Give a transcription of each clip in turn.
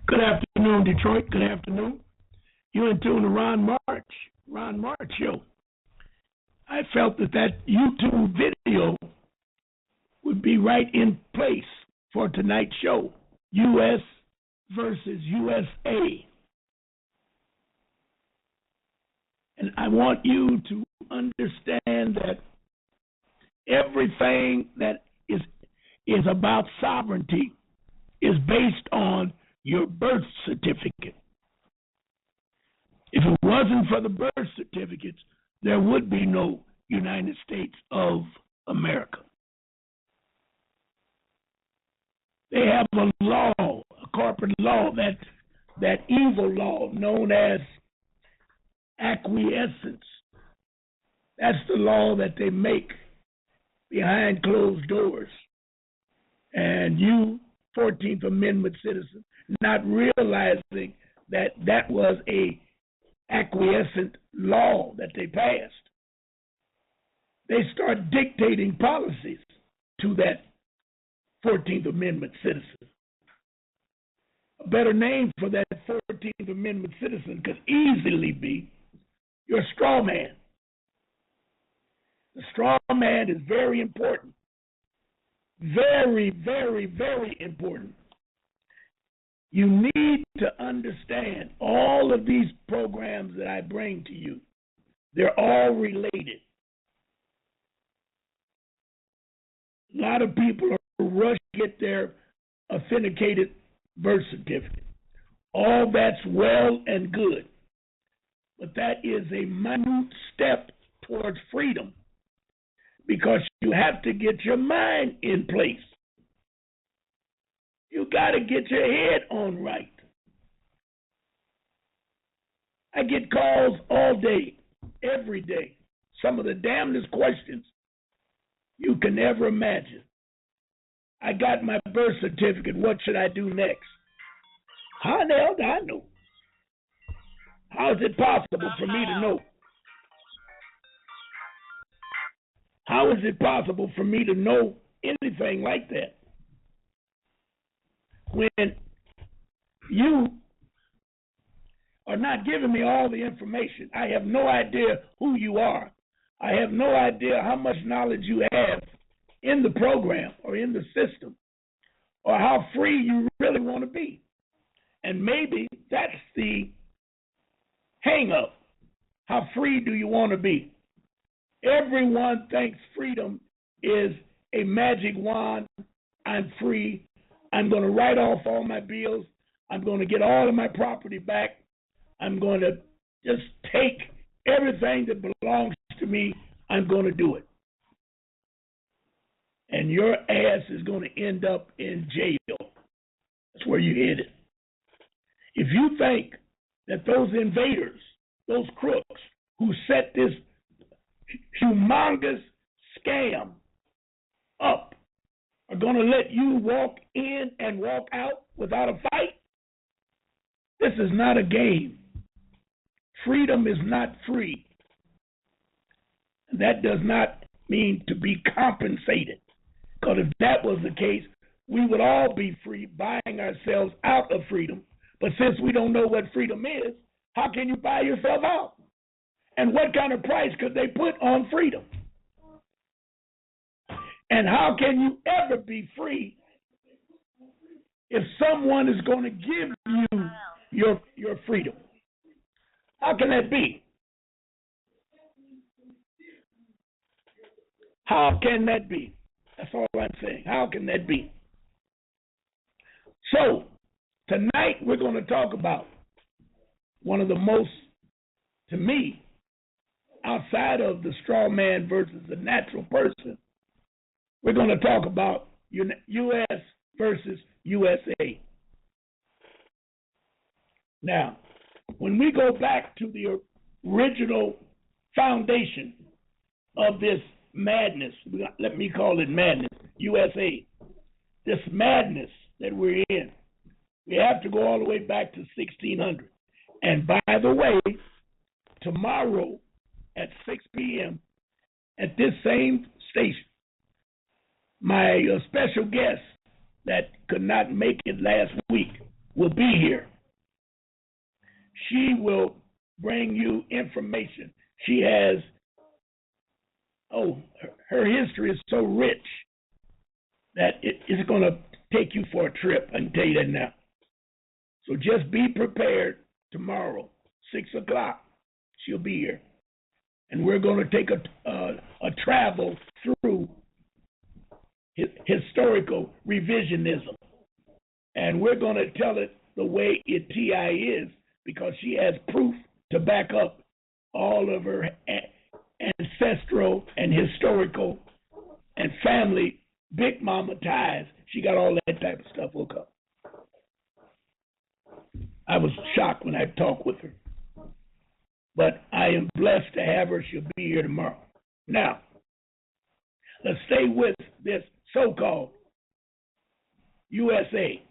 Good afternoon, Detroit. Good afternoon. You're in tune to Ron March Show. I felt that YouTube video would be right in place for tonight's show, U.S. versus U.S.A. And I want you to understand that everything that is about sovereignty is based on your birth certificate. If it wasn't for the birth certificates, there would be no United States of America. They have a law, a corporate law, that evil law known as acquiescence. That's the law that they make behind closed doors. And you, 14th Amendment citizen, not realizing that was a acquiescent law that they passed. They start dictating policies to that 14th Amendment citizen. A better name for that 14th Amendment citizen could easily be your straw man. The straw man is very important. Very, very, very important. You need to understand all of these programs that I bring to you. They're all related. A lot of people are rushed to get their authenticated birth certificate. All that's well and good, but that is a minute step towards freedom because you have to get your mind in place. You got to get your head on right. I get calls all day, every day. Some of the damnedest questions you can ever imagine. I got my birth certificate. What should I do next? How the hell do I know? How is it possible for me to know? How is it possible for me to know anything like that? When you are not giving me all the information, I have no idea who you are. I have no idea how much knowledge you have in the program or in the system or how free you really want to be. And maybe that's the hang up. How free do you want to be? Everyone thinks freedom is a magic wand. I'm free. I'm going to write off all my bills. I'm going to get all of my property back. I'm going to just take everything that belongs to me. I'm going to do it. And your ass is going to end up in jail. That's where you hit it. If you think that those invaders, those crooks who set this humongous scam up are going to let you walk in and walk out without a fight, this is not a game. Freedom is not free. That does not mean to be compensated. Because if that was the case, we would all be free, buying ourselves out of freedom. But since we don't know what freedom is, how can you buy yourself out? And what kind of price could they put on freedom? And how can you ever be free if someone is going to give you your freedom? How can that be? How can that be? That's all I'm saying. How can that be? So, tonight we're going to talk about one of the most, to me, outside of the straw man versus the natural person, we're going to talk about U.S. versus U.S.A. Now, when we go back to the original foundation of this madness, let me call it madness, U.S.A., this madness that we're in, we have to go all the way back to 1600. And by the way, tomorrow at 6 p.m. at this same station, my special guest that could not make it last week will be here. She will bring you information. She has, her history is so rich that it's going to take you for a trip. I can tell you that now. So just be prepared tomorrow, 6 o'clock. She'll be here. And we're going to take a travel through historical revisionism. And we're going to tell it the way it TI is, because she has proof to back up all of her ancestral and historical and family big mama ties. She got all that type of stuff hooked up. I was shocked when I talked with her. But I am blessed to have her. She'll be here tomorrow. Now, let's stay with this so-called U.S.A.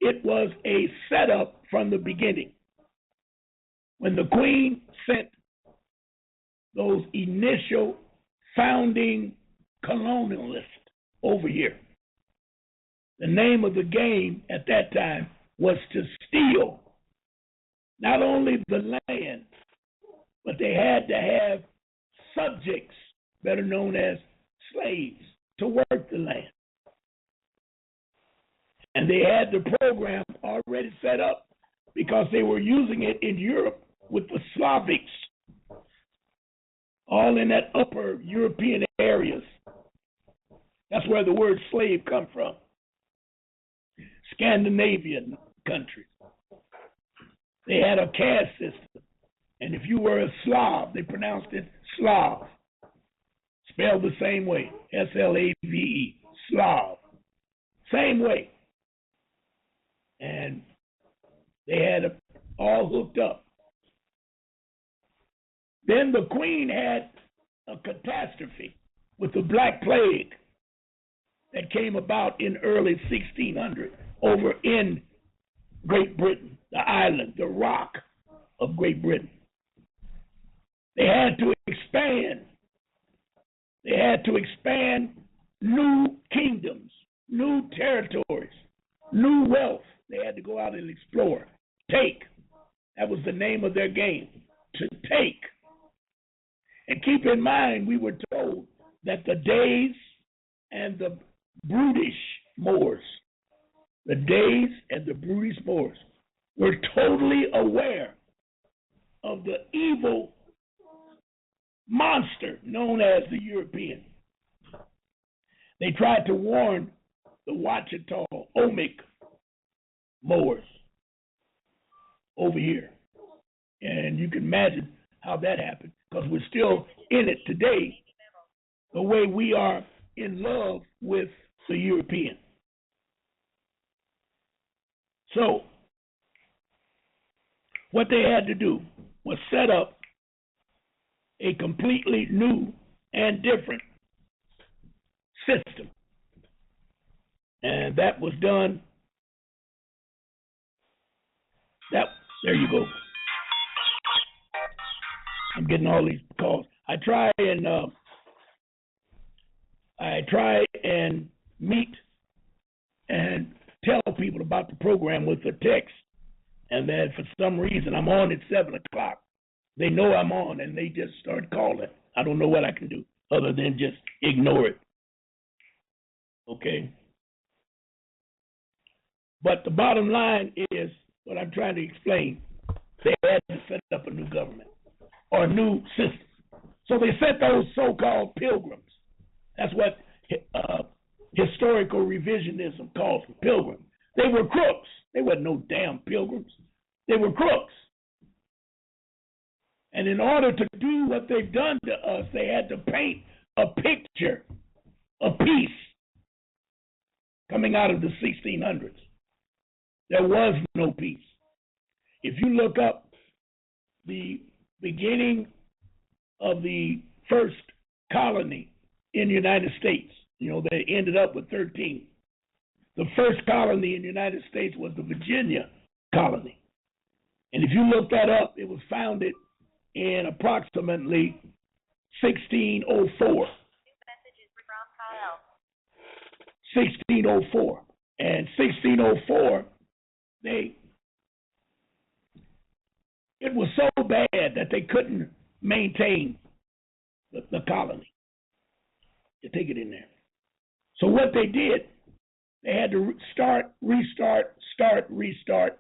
It was a setup from the beginning. When the Queen sent those initial founding colonialists over here, the name of the game at that time was to steal not only the land, but they had to have subjects, better known as slaves, to work the land. And they had the program already set up because they were using it in Europe with the Slavics, all in that upper European areas. That's where the word slave comes from. Scandinavian countries. They had a caste system. And if you were a Slav, they pronounced it Slav. Spelled the same way, S-L-A-V-E, Slav. Same way. And they had it all hooked up. Then the Queen had a catastrophe with the Black Plague that came about in early 1600 over in Great Britain, the island, the rock of Great Britain. They had to expand. They had to expand new kingdoms, new territories, new wealth. They had to go out and explore. Take. That was the name of their game, to take. And keep in mind, we were told that the Days and the brutish Moors, the Days and the brutish Moors, were totally aware of the evil monster known as the European. They tried to warn the Ouachita Omic Moors over here. And you can imagine how that happened, because we're still in it today, the way we are in love with the European. So, what they had to do was set up a completely new and different system. And that was done. There you go. I'm getting all these calls. I try and meet and tell people about the program with a text, and that for some reason I'm on at 7 o'clock. They know I'm on, and they just start calling. I don't know what I can do other than just ignore it. Okay? But the bottom line is what I'm trying to explain. They had to set up a new government or a new system. So they sent those so-called pilgrims. That's what historical revisionism calls them, pilgrims. They were crooks. They weren't no damn pilgrims. They were crooks. And in order to do what they've done to us, they had to paint a picture, a piece, coming out of the 1600s. There was no peace. If you look up the beginning of the first colony in the United States, you know, they ended up with 13. The first colony in the United States was the Virginia colony. And if you look that up, it was founded in approximately 1604. 1604. And 1604, it was so bad that they couldn't maintain the colony. You take it in there. So what they did, they had to restart,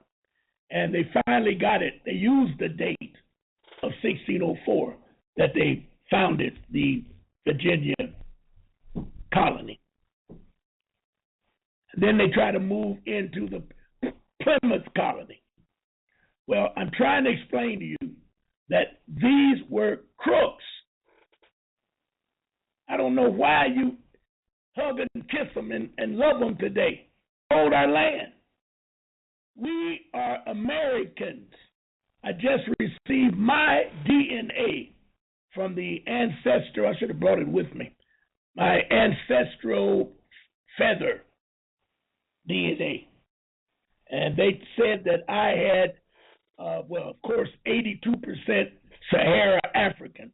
and they finally got it. They used the date of 1604 that they founded the Virginia colony. Then they tried to move into the Plymouth colony. Well, I'm trying to explain to you that these were crooks. I don't know why you hug and kiss them and love them today. Hold our land. We are Americans. I just received my DNA from the ancestral, I should have brought it with me, my ancestral feather DNA. And they said that I had, well, of course, 82% Sahara African.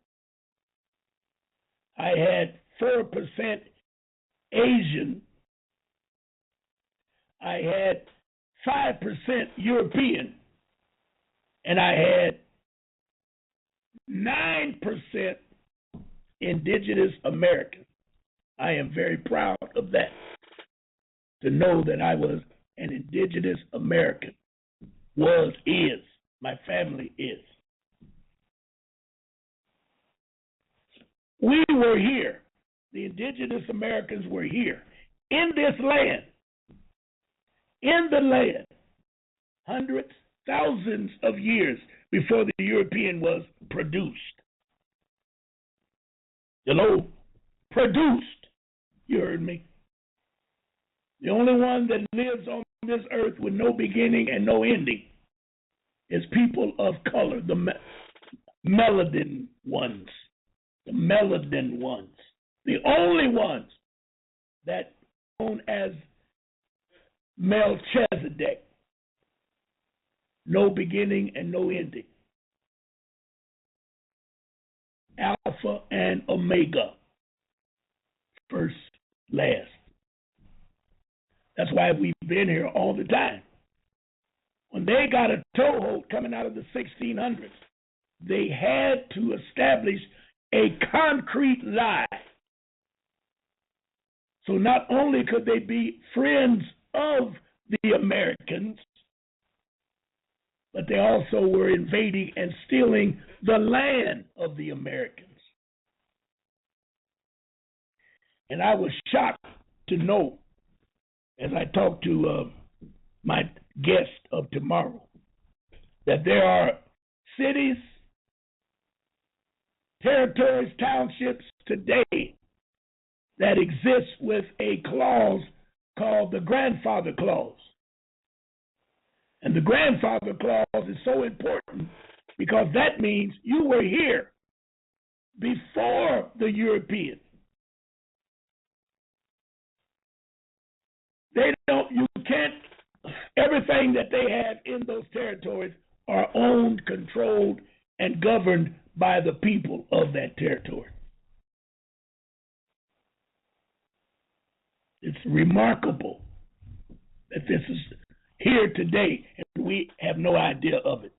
I had 4% Asian. I had 5% European. And I had 9% Indigenous American. I am very proud of that, to know that I was an Indigenous American. Is. My family is. We were here. The Indigenous Americans were here in this land, in the land, hundreds, thousands of years before the European was produced. Hello? Produced. You heard me. The only one that lives on this earth with no beginning and no ending is people of color, the melanin ones. The melanin ones. The only ones that known as Melchizedek. No beginning and no ending. Alpha and Omega. First, last. That's why we've been here all the time. When they got a toehold coming out of the 1600s, they had to establish a concrete lie. So not only could they be friends of the Americans, but they also were invading and stealing the land of the Americans. And I was shocked to know, as I talked to my guest of tomorrow, that there are cities, territories, townships today that exist with a clause called the grandfather clause. And the grandfather clause is so important because that means you were here before the European. Everything that they have in those territories are owned, controlled, and governed by the people of that territory. It's remarkable that this is here today, and we have no idea of it.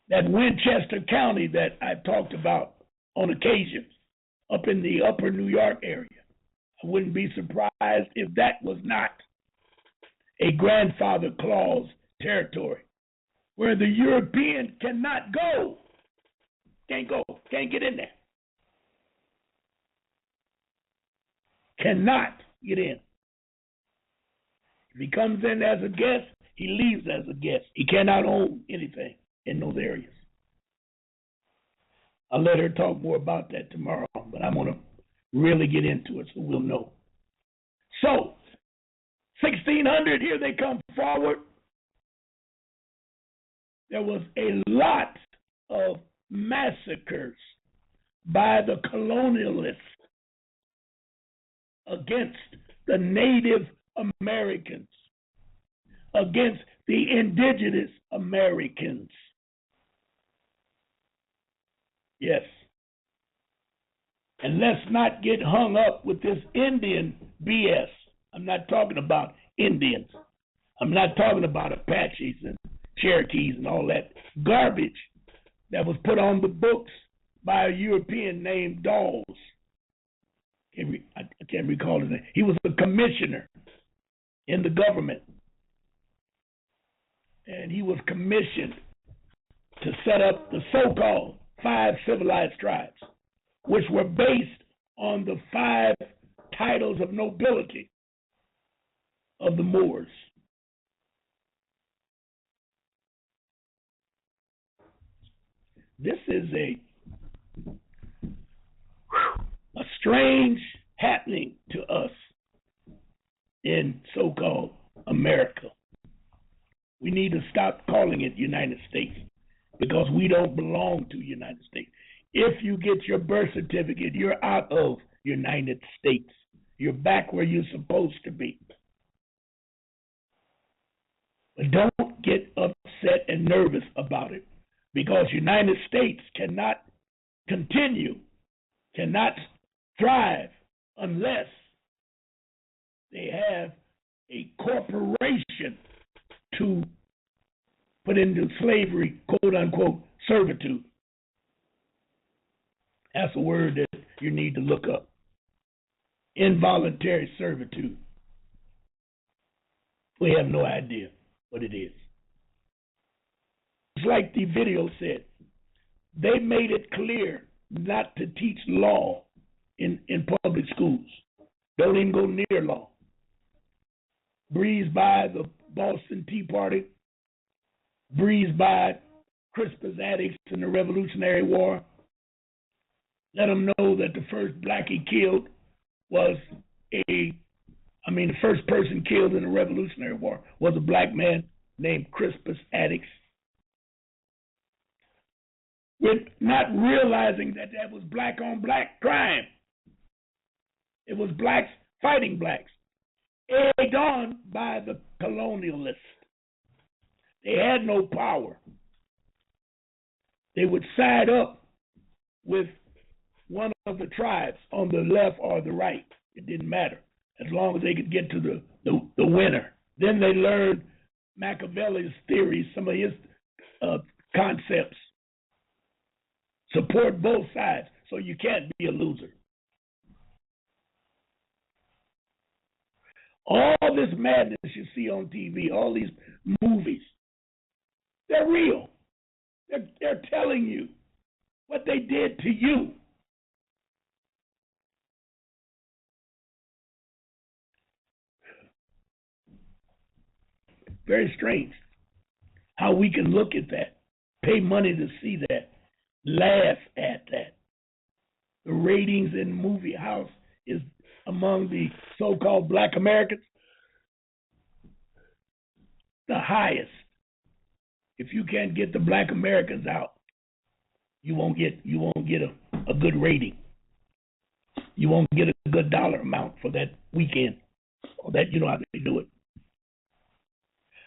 That Winchester County that I've talked about on occasion, up in the upper New York area, I wouldn't be surprised if that was not a grandfather clause territory where the European cannot go. Can't go, can't get in there. Cannot get in. If he comes in as a guest, he leaves as a guest. He cannot own anything in those areas. I'll let her talk more about that tomorrow, but I'm going to really get into it so we'll know. So, 1600, here they come forward. There was a lot of massacres by the colonialists against the Native Americans, against the indigenous Americans. Yes. And let's not get hung up with this Indian BS. I'm not talking about Indians. I'm not talking about Apaches and Cherokees and all that garbage that was put on the books by a European named Dawes. I can't recall his name. He was a commissioner in the government, and he was commissioned to set up the so-called 5 civilized tribes, which were based on the 5 titles of nobility of the Moors. This is a strange happening to us in so-called America. We need to stop calling it United States because we don't belong to United States. If you get your birth certificate, you're out of United States. You're back where you're supposed to be. But don't get upset and nervous about it because United States cannot continue, cannot thrive unless they have a corporation to put into slavery, quote unquote, servitude. That's a word that you need to look up. Involuntary servitude. We have no idea what it is. It's like the video said. They made it clear not to teach law in public schools. Don't even go near law. Breeze by the Boston Tea Party. Breeze by Crispus Attucks in the Revolutionary War. Let them know that the first black he killed was the first person killed in the Revolutionary War was a black man named Crispus Attucks. With not realizing that was black on black crime. It was blacks fighting blacks, egged on by the colonialists. They had no power. They would side up with one of the tribes on the left or the right. It didn't matter as long as they could get to the winner. Then they learned Machiavelli's theories, some of his concepts. Support both sides so you can't be a loser. All this madness you see on TV, all these movies, they're real. They're telling you what they did to you. Very strange how we can look at that, pay money to see that, laugh at that. The ratings in movie house is among the so-called black Americans the highest. If you can't get the black Americans out, you won't get a good rating. You won't get a good dollar amount for that weekend. Or that, you know how they do it.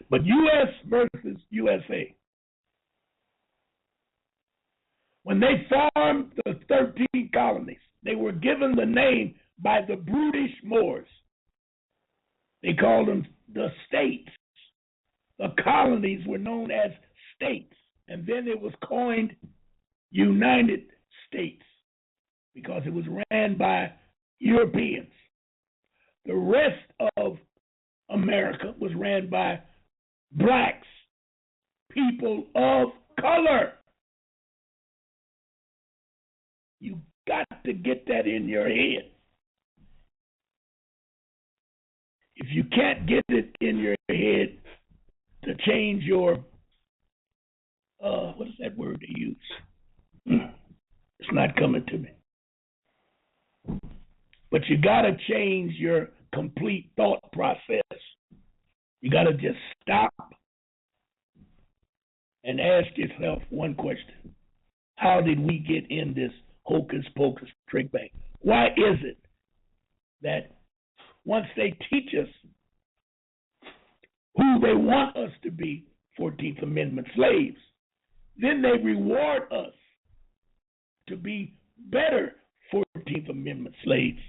But U.S. versus U.S.A. When they formed the 13 colonies, they were given the name by the brutish Moors. They called them the states. The colonies were known as states. And then it was coined United States because it was ran by Europeans. The rest of America was ran by blacks, people of color. You got to get that in your head. If you can't get it in your head to change your, what is that word they use? It's not coming to me. But you got to change your complete thought process. You got to just stop and ask yourself one question. How did we get in this hocus pocus trick bag? Why is it that once they teach us who they want us to be, 14th Amendment slaves, then they reward us to be better 14th Amendment slaves?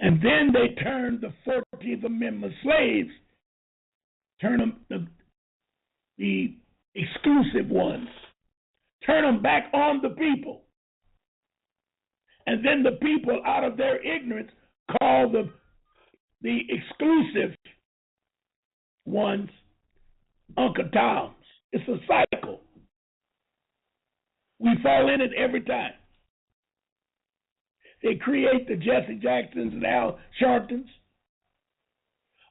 And then they turned the 14th Amendment slaves, turn them, the exclusive ones, turn them back on the people. And then the people, out of their ignorance, call the exclusive ones Uncle Toms. It's a cycle. We fall in it every time. They create the Jesse Jacksons and Al Sharptons.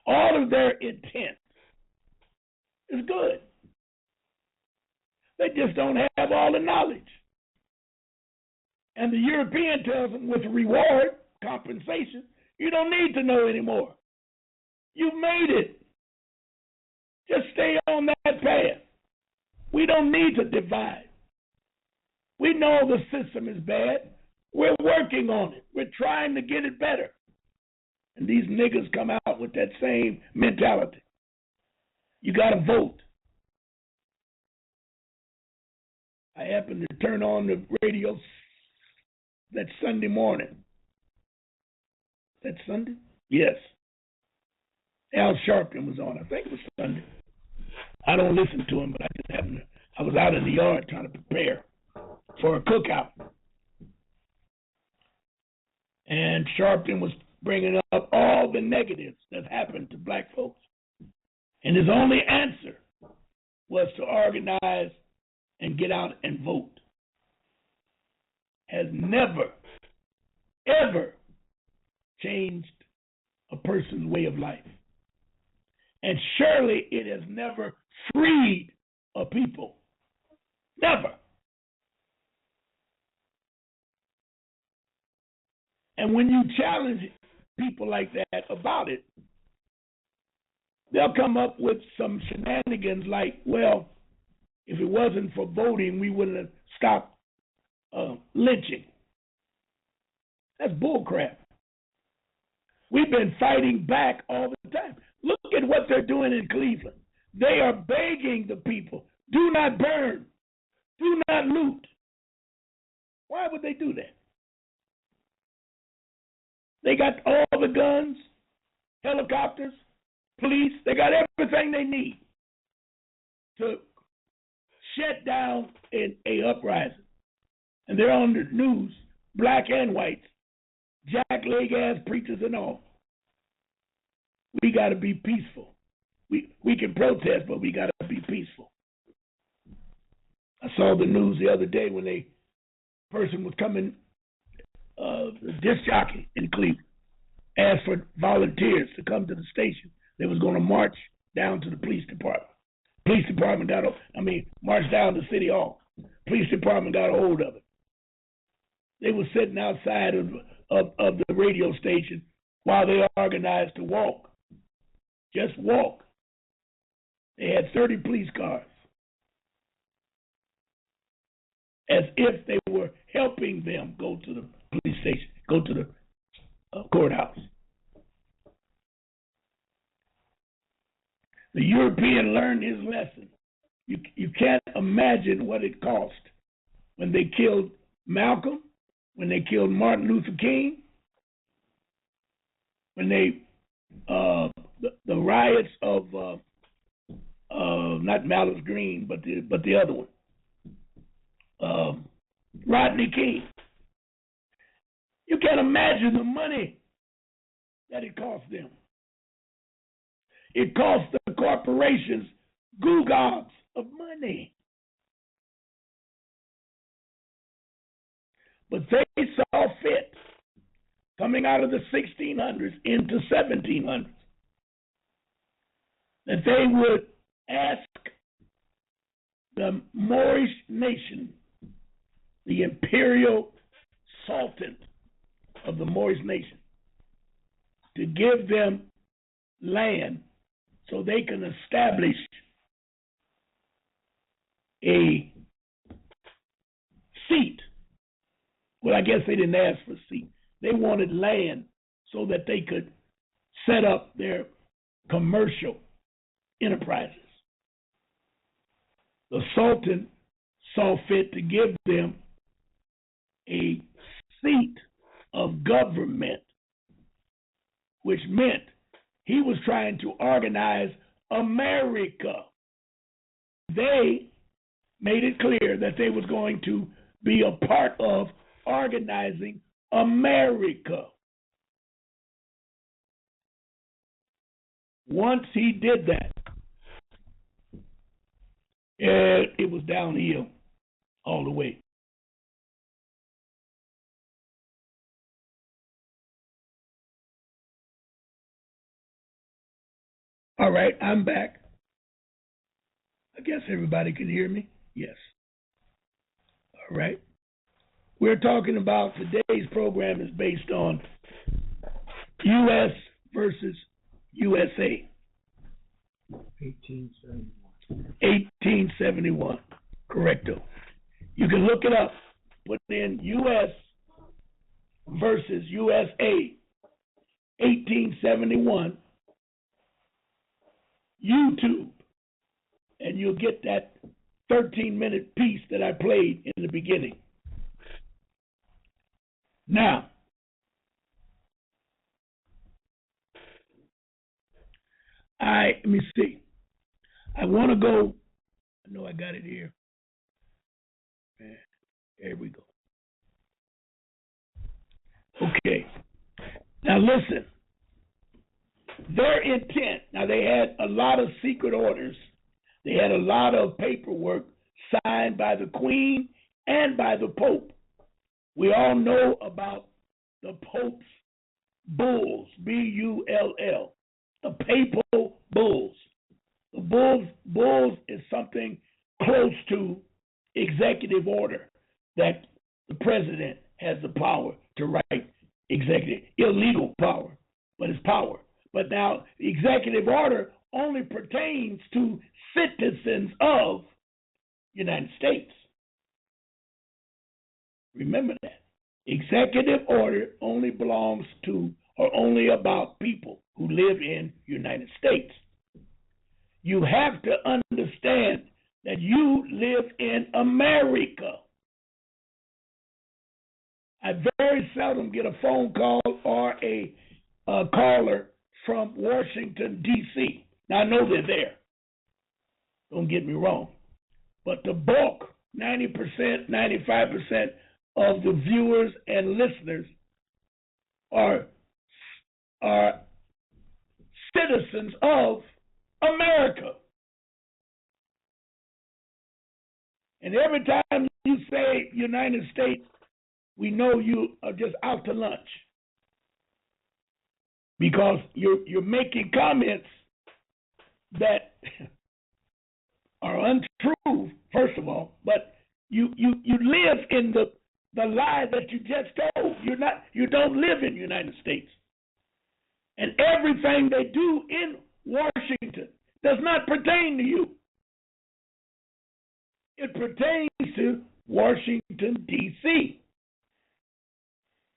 All of their intent is good. They just don't have all the knowledge. And the European tells them with reward, compensation, you don't need to know anymore. You made it. Just stay on that path. We don't need to divide. We know the system is bad. We're working on it. We're trying to get it better. And these niggas come out with that same mentality. You got to vote. I happened to turn on the radio that Sunday morning. That Sunday? Yes. Al Sharpton was on. I think it was Sunday. I don't listen to him, but I just happened to. I was out in the yard trying to prepare for a cookout. And Sharpton was bringing up all the negatives that happened to black folks. And his only answer was to organize and get out and vote. Has never, ever changed a person's way of life. And surely it has never freed a people. Never. And when you challenge people like that about it, they'll come up with some shenanigans like, well, if it wasn't for voting, we wouldn't have stopped lynching. That's bullcrap. We've been fighting back all the time. Look at what they're doing in Cleveland. They are begging the people, do not burn, do not loot. Why would they do that? They got all the guns, helicopters, police. They got everything they need to shut down an uprising. And they're on the news, black and whites, jack-leg-ass preachers and all. We got to be peaceful. We can protest, but we got to be peaceful. I saw the news the other day when a person was coming, the disc jockey in Cleveland, asked for volunteers to come to the station. They was going to march down to the police department. Police department marched down to City Hall. Police department got a hold of it. They were sitting outside of the radio station while they organized to walk. Just walk. They had 30 police cars. As if they were helping them go to the police station, go to the courthouse. The European learned his lesson. You can't imagine what it cost when they killed Malcolm, when they killed Martin Luther King, when they the riots of not Malice Green, but the other one, Rodney King. You can't imagine the money that it cost them. It cost the corporations goo-gobs of money. But they saw fit, coming out of the 1600s into 1700s, that they would ask the Moorish nation, the imperial sultan of the Moorish nation, to give them land so they can establish a seat. Well, I guess they didn't ask for a seat. They wanted land so that they could set up their commercial enterprises. The Sultan saw fit to give them a seat of government which meant he was trying to organize America. They made it clear that they was going to be a part of organizing America. Once he did that, it was downhill all the way. All right, I'm back. I guess everybody can hear me. Yes. All right. We're talking about today's program is based on U.S. versus U.S.A. 1871. Correcto. You can look it up. Put in U.S. versus U.S.A. 1871. YouTube. And you'll get that 13-minute piece that I played in the beginning. Now, let me see. I want to go. I know I got it here. There we go. Okay. Now listen. Their intent. Now they had a lot of secret orders. They had a lot of paperwork signed by the Queen and by the Pope. We all know about the Pope's bulls, B-U-L-L, the papal bulls. The bulls is something close to executive order that the president has the power to write executive, illegal power, but it's power. But now the executive order only pertains to citizens of United States. Remember that. Executive order only belongs to or only about people who live in United States. You have to understand that you live in America. I very seldom get a phone call or a caller from Washington, D.C. Now, I know they're there. Don't get me wrong. But the bulk, 90%, 95% of the viewers and listeners are citizens of America. And every time you say United States, we know you are just out to lunch. Because you're making comments that are untrue, first of all, but you live in the lie that you just told. You don't live in the United States. And everything they do in Washington does not pertain to you. It pertains to Washington, D.C.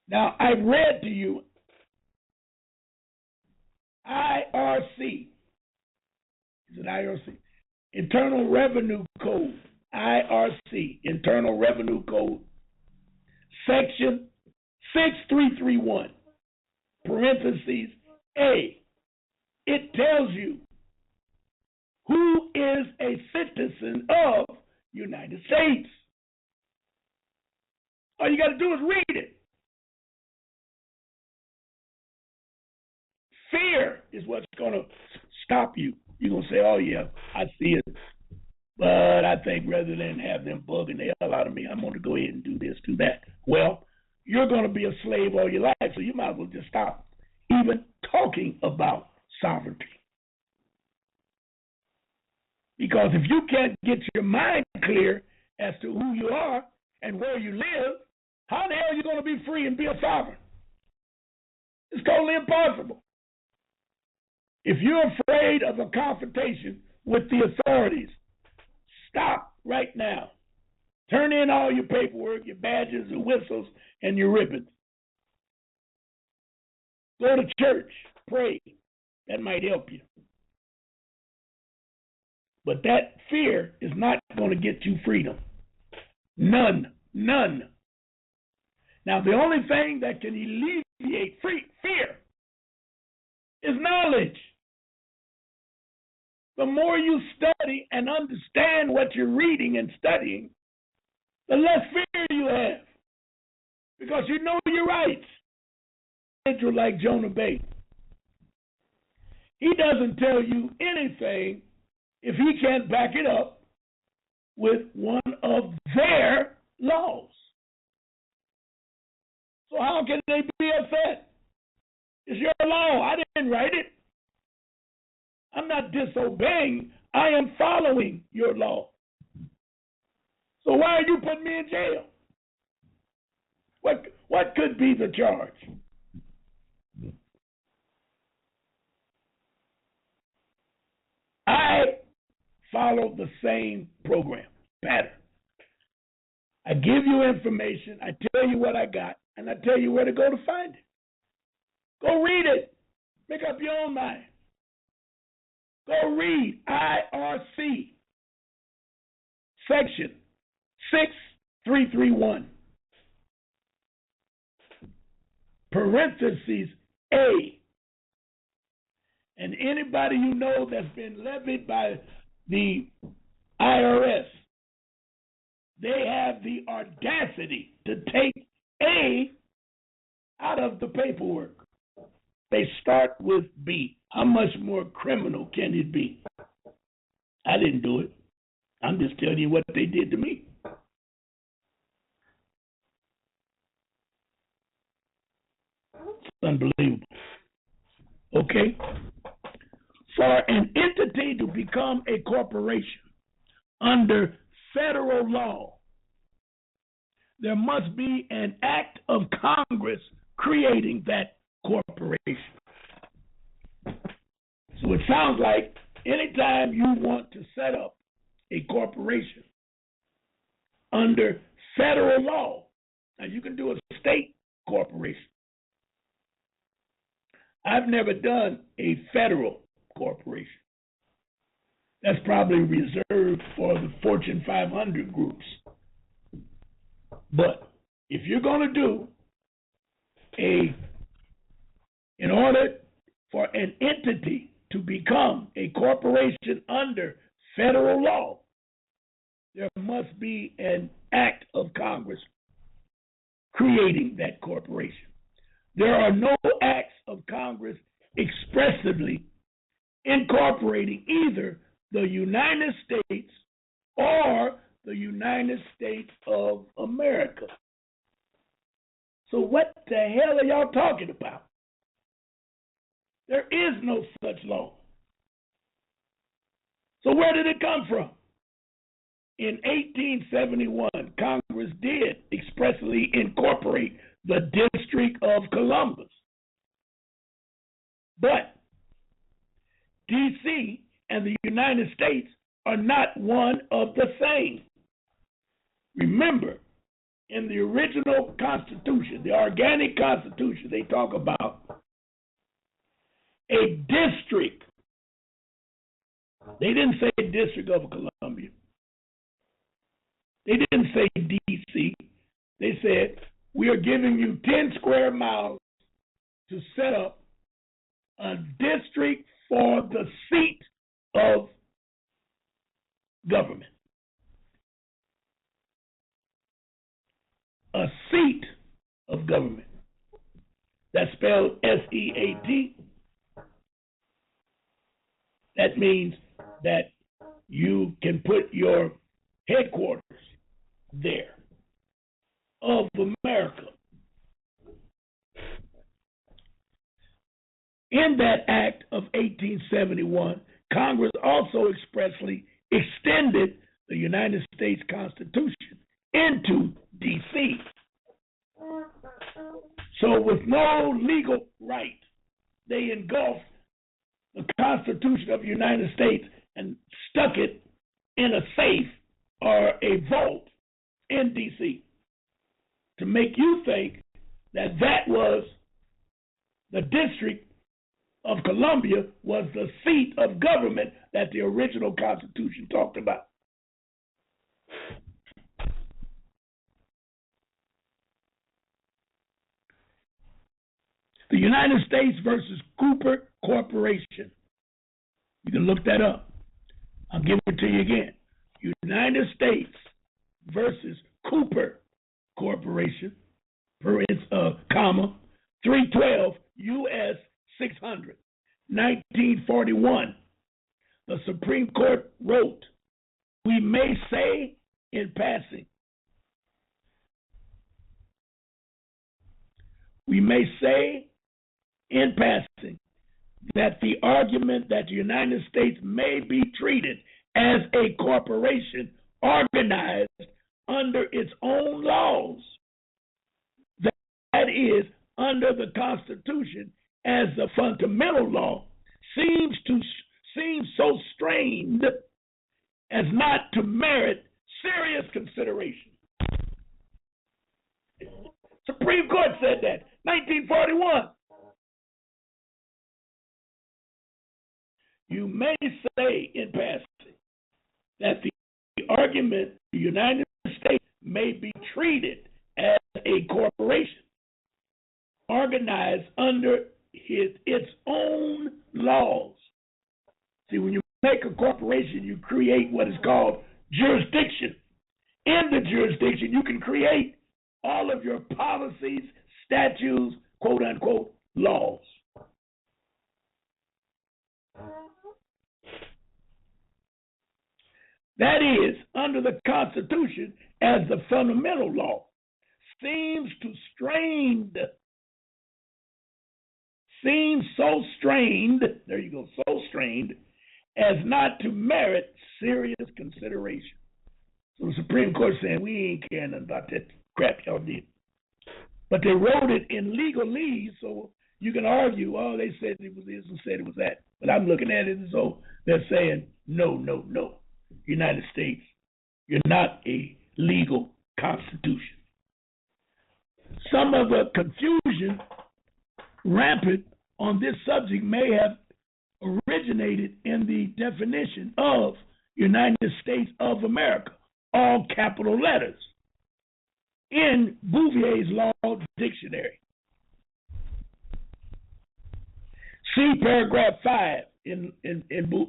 Now, I read to you IRC. Is it IRC? Internal Revenue Code. IRC. Internal Revenue Code. Section 6331. Parentheses A. It tells you who is a citizen of United States. All you got to do is read it. Fear is what's going to stop you. You're going to say, oh, yeah, I see it. But I think rather than have them bugging the hell out of me, I'm going to go ahead and do this, do that. Well, you're going to be a slave all your life, so you might as well just stop even talking about sovereignty. Because if you can't get your mind clear as to who you are and where you live, how the hell are you going to be free and be a sovereign? It's totally impossible. If you're afraid of a confrontation with the authorities, stop right now. Turn in all your paperwork, your badges, your whistles, and your ribbons. Go to church, pray. That might help you. But that fear is not going to get you freedom. None. Now, the only thing that can alleviate fear is knowledge. The more you study and understand what you're reading and studying, the less fear you have, because you know your rights. Like Jonah Bate, he doesn't tell you anything if he can't back it up with one of their laws. So how can they be upset? It's your law. I didn't write it. I'm not disobeying. I am following your law. So why are you putting me in jail? What could be the charge? I follow the same program, pattern. I give you information, I tell you what I got, and I tell you where to go to find it. Go read it. Make up your own mind. Go read IRC, section 6331, parentheses A. And anybody you know that's been levied by the IRS, they have the audacity to take A out of the paperwork. They start with B. How much more criminal can it be? I didn't do it. I'm just telling you what they did to me. It's unbelievable. Okay? For an entity to become a corporation under federal law, there must be an act of Congress creating that corporation. So it sounds like anytime you want to set up a corporation under federal law, now you can do a state corporation. I've never done a federal corporation. That's probably reserved for the Fortune 500 groups. But if you're going to do in order for an entity to become a corporation under federal law, there must be an act of Congress creating that corporation. There are no acts of Congress expressly incorporating either the United States or the United States of America. So what the hell are y'all talking about? There is no such law. So where did it come from? In 1871, Congress did expressly incorporate the District of Columbus. But D.C. and the United States are not one of the same. Remember, in the original Constitution, the organic Constitution, they talk about a district. They didn't say District of Columbia. They didn't say D.C. They said, we are giving you 10 square miles to set up a district for the seat of government. A seat of government. That's spelled S-E-A-T. That means that you can put your headquarters there of America. In that act of 1871, Congress also expressly extended the United States Constitution into D.C. So with no legal right, they engulfed the Constitution of the United States and stuck it in a safe or a vault in D.C. to make you think that that was the District of Columbia was the seat of government that the original Constitution talked about. The United States versus Cooper corporation. You can look that up. I'll give it to you again. United States versus Cooper Corporation, comma, 312 U.S. 600, 1941. The Supreme Court wrote, we may say in passing, that the argument that the United States may be treated as a corporation organized under its own laws, that is, under the Constitution as the fundamental law, seems so strained as not to merit serious consideration. Supreme Court said that, 1941. You may say in passing that the argument the United States may be treated as a corporation organized under its own laws. See, when you make a corporation, you create what is called jurisdiction. In the jurisdiction, you can create all of your policies, statutes, quote unquote, laws. That is, under the Constitution as the fundamental law, seems so strained, there you go, so strained, as not to merit serious consideration. So the Supreme Court saying, we ain't caring about that crap y'all did. But they wrote it in legalese, so you can argue, oh, they said it was this and said it was that. But I'm looking at it as though they're saying, no. United States, you're not a legal constitution. Some of the confusion rampant on this subject may have originated in the definition of United States of America, all capital letters, in Bouvier's Law Dictionary. See paragraph 5 in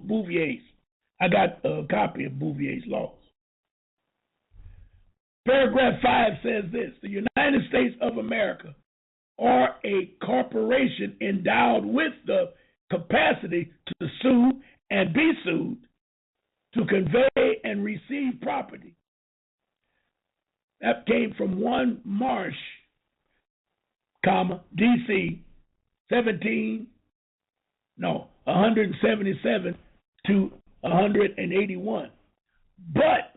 Bouvier's. I got a copy of Bouvier's laws. Paragraph 5 says this: the United States of America are a corporation endowed with the capacity to sue and be sued, to convey and receive property. That came from 1 Marsh, D.C., 177 to 181. But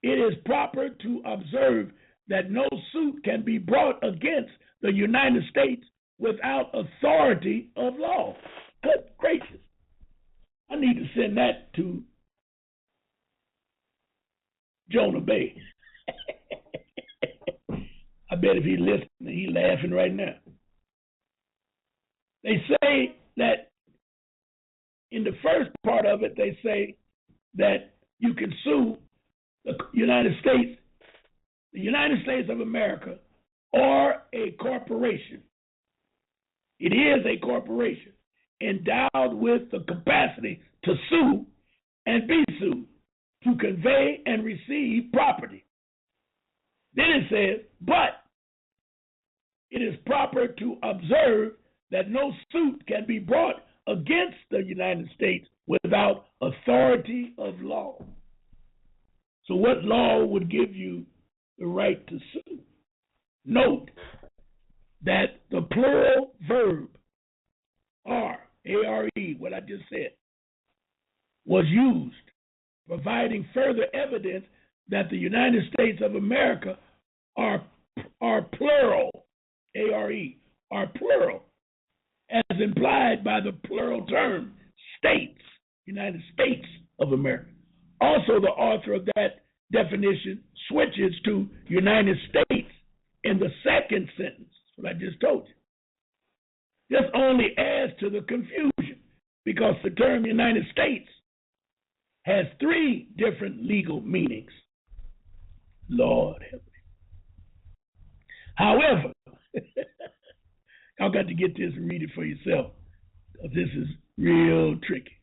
it is proper to observe that no suit can be brought against the United States without authority of law. Good gracious. I need to send that to Jonah Bay. I bet if he's listening, he's laughing right now. They say that in the first part of it, they say that you can sue the United States of America, or a corporation. It is a corporation endowed with the capacity to sue and be sued, to convey and receive property. Then it says, but it is proper to observe that no suit can be brought against the United States without authority of law. So what law would give you the right to sue? Note that the plural verb, are, A-R-E, what I just said, was used, providing further evidence that the United States of America are plural, A-R-E, are plural, as implied by the plural term, states, United States of America. Also, the author of that definition switches to United States in the second sentence, what I just told you. This only adds to the confusion because the term United States has 3 different legal meanings. Lord help me. However, y'all got to get this and read it for yourself. This is real tricky.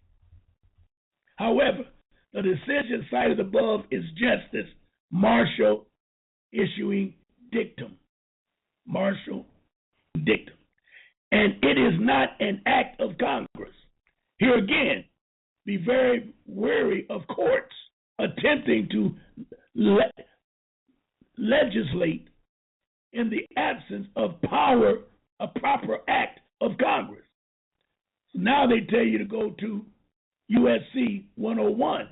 However, the decision cited above is Justice Marshall issuing dictum. Marshall dictum. And it is not an act of Congress. Here again, be very wary of courts attempting to legislate in the absence of power, a proper act of Congress. So now they tell you to go to U.S.A. 101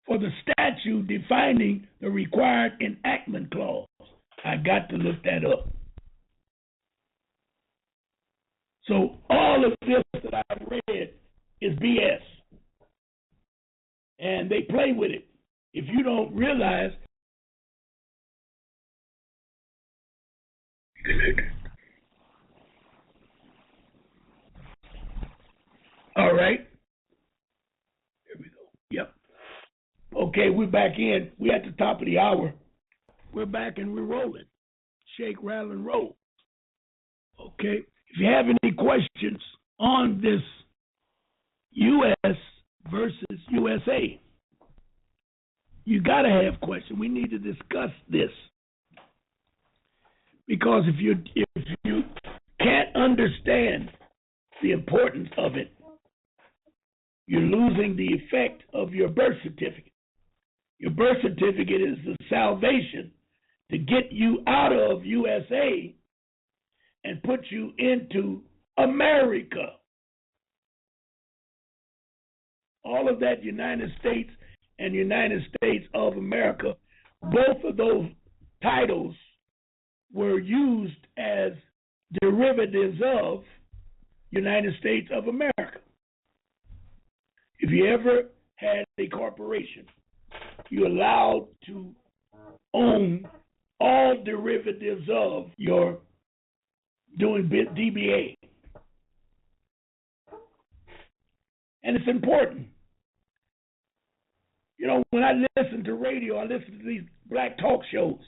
for the statute defining the required enactment clause. I got to look that up. So all of this that I've read is BS. And they play with it. If you don't realize, all right. Here we go. Yep. Okay, we're back in. We're at the top of the hour. We're back and we're rolling. Shake, rattle, and roll. Okay. If you have any questions on this U.S. versus U.S.A., you got to have questions. We need to discuss this. Because if you can't understand the importance of it, you're losing the effect of your birth certificate. Your birth certificate is the salvation to get you out of U.S.A. and put you into America. All of that United States and United States of America, both of those titles were used as derivatives of United States of America. If you ever had a corporation, you're allowed to own all derivatives of your doing DBA. And it's important. You know, when I listen to radio, I listen to these black talk shows,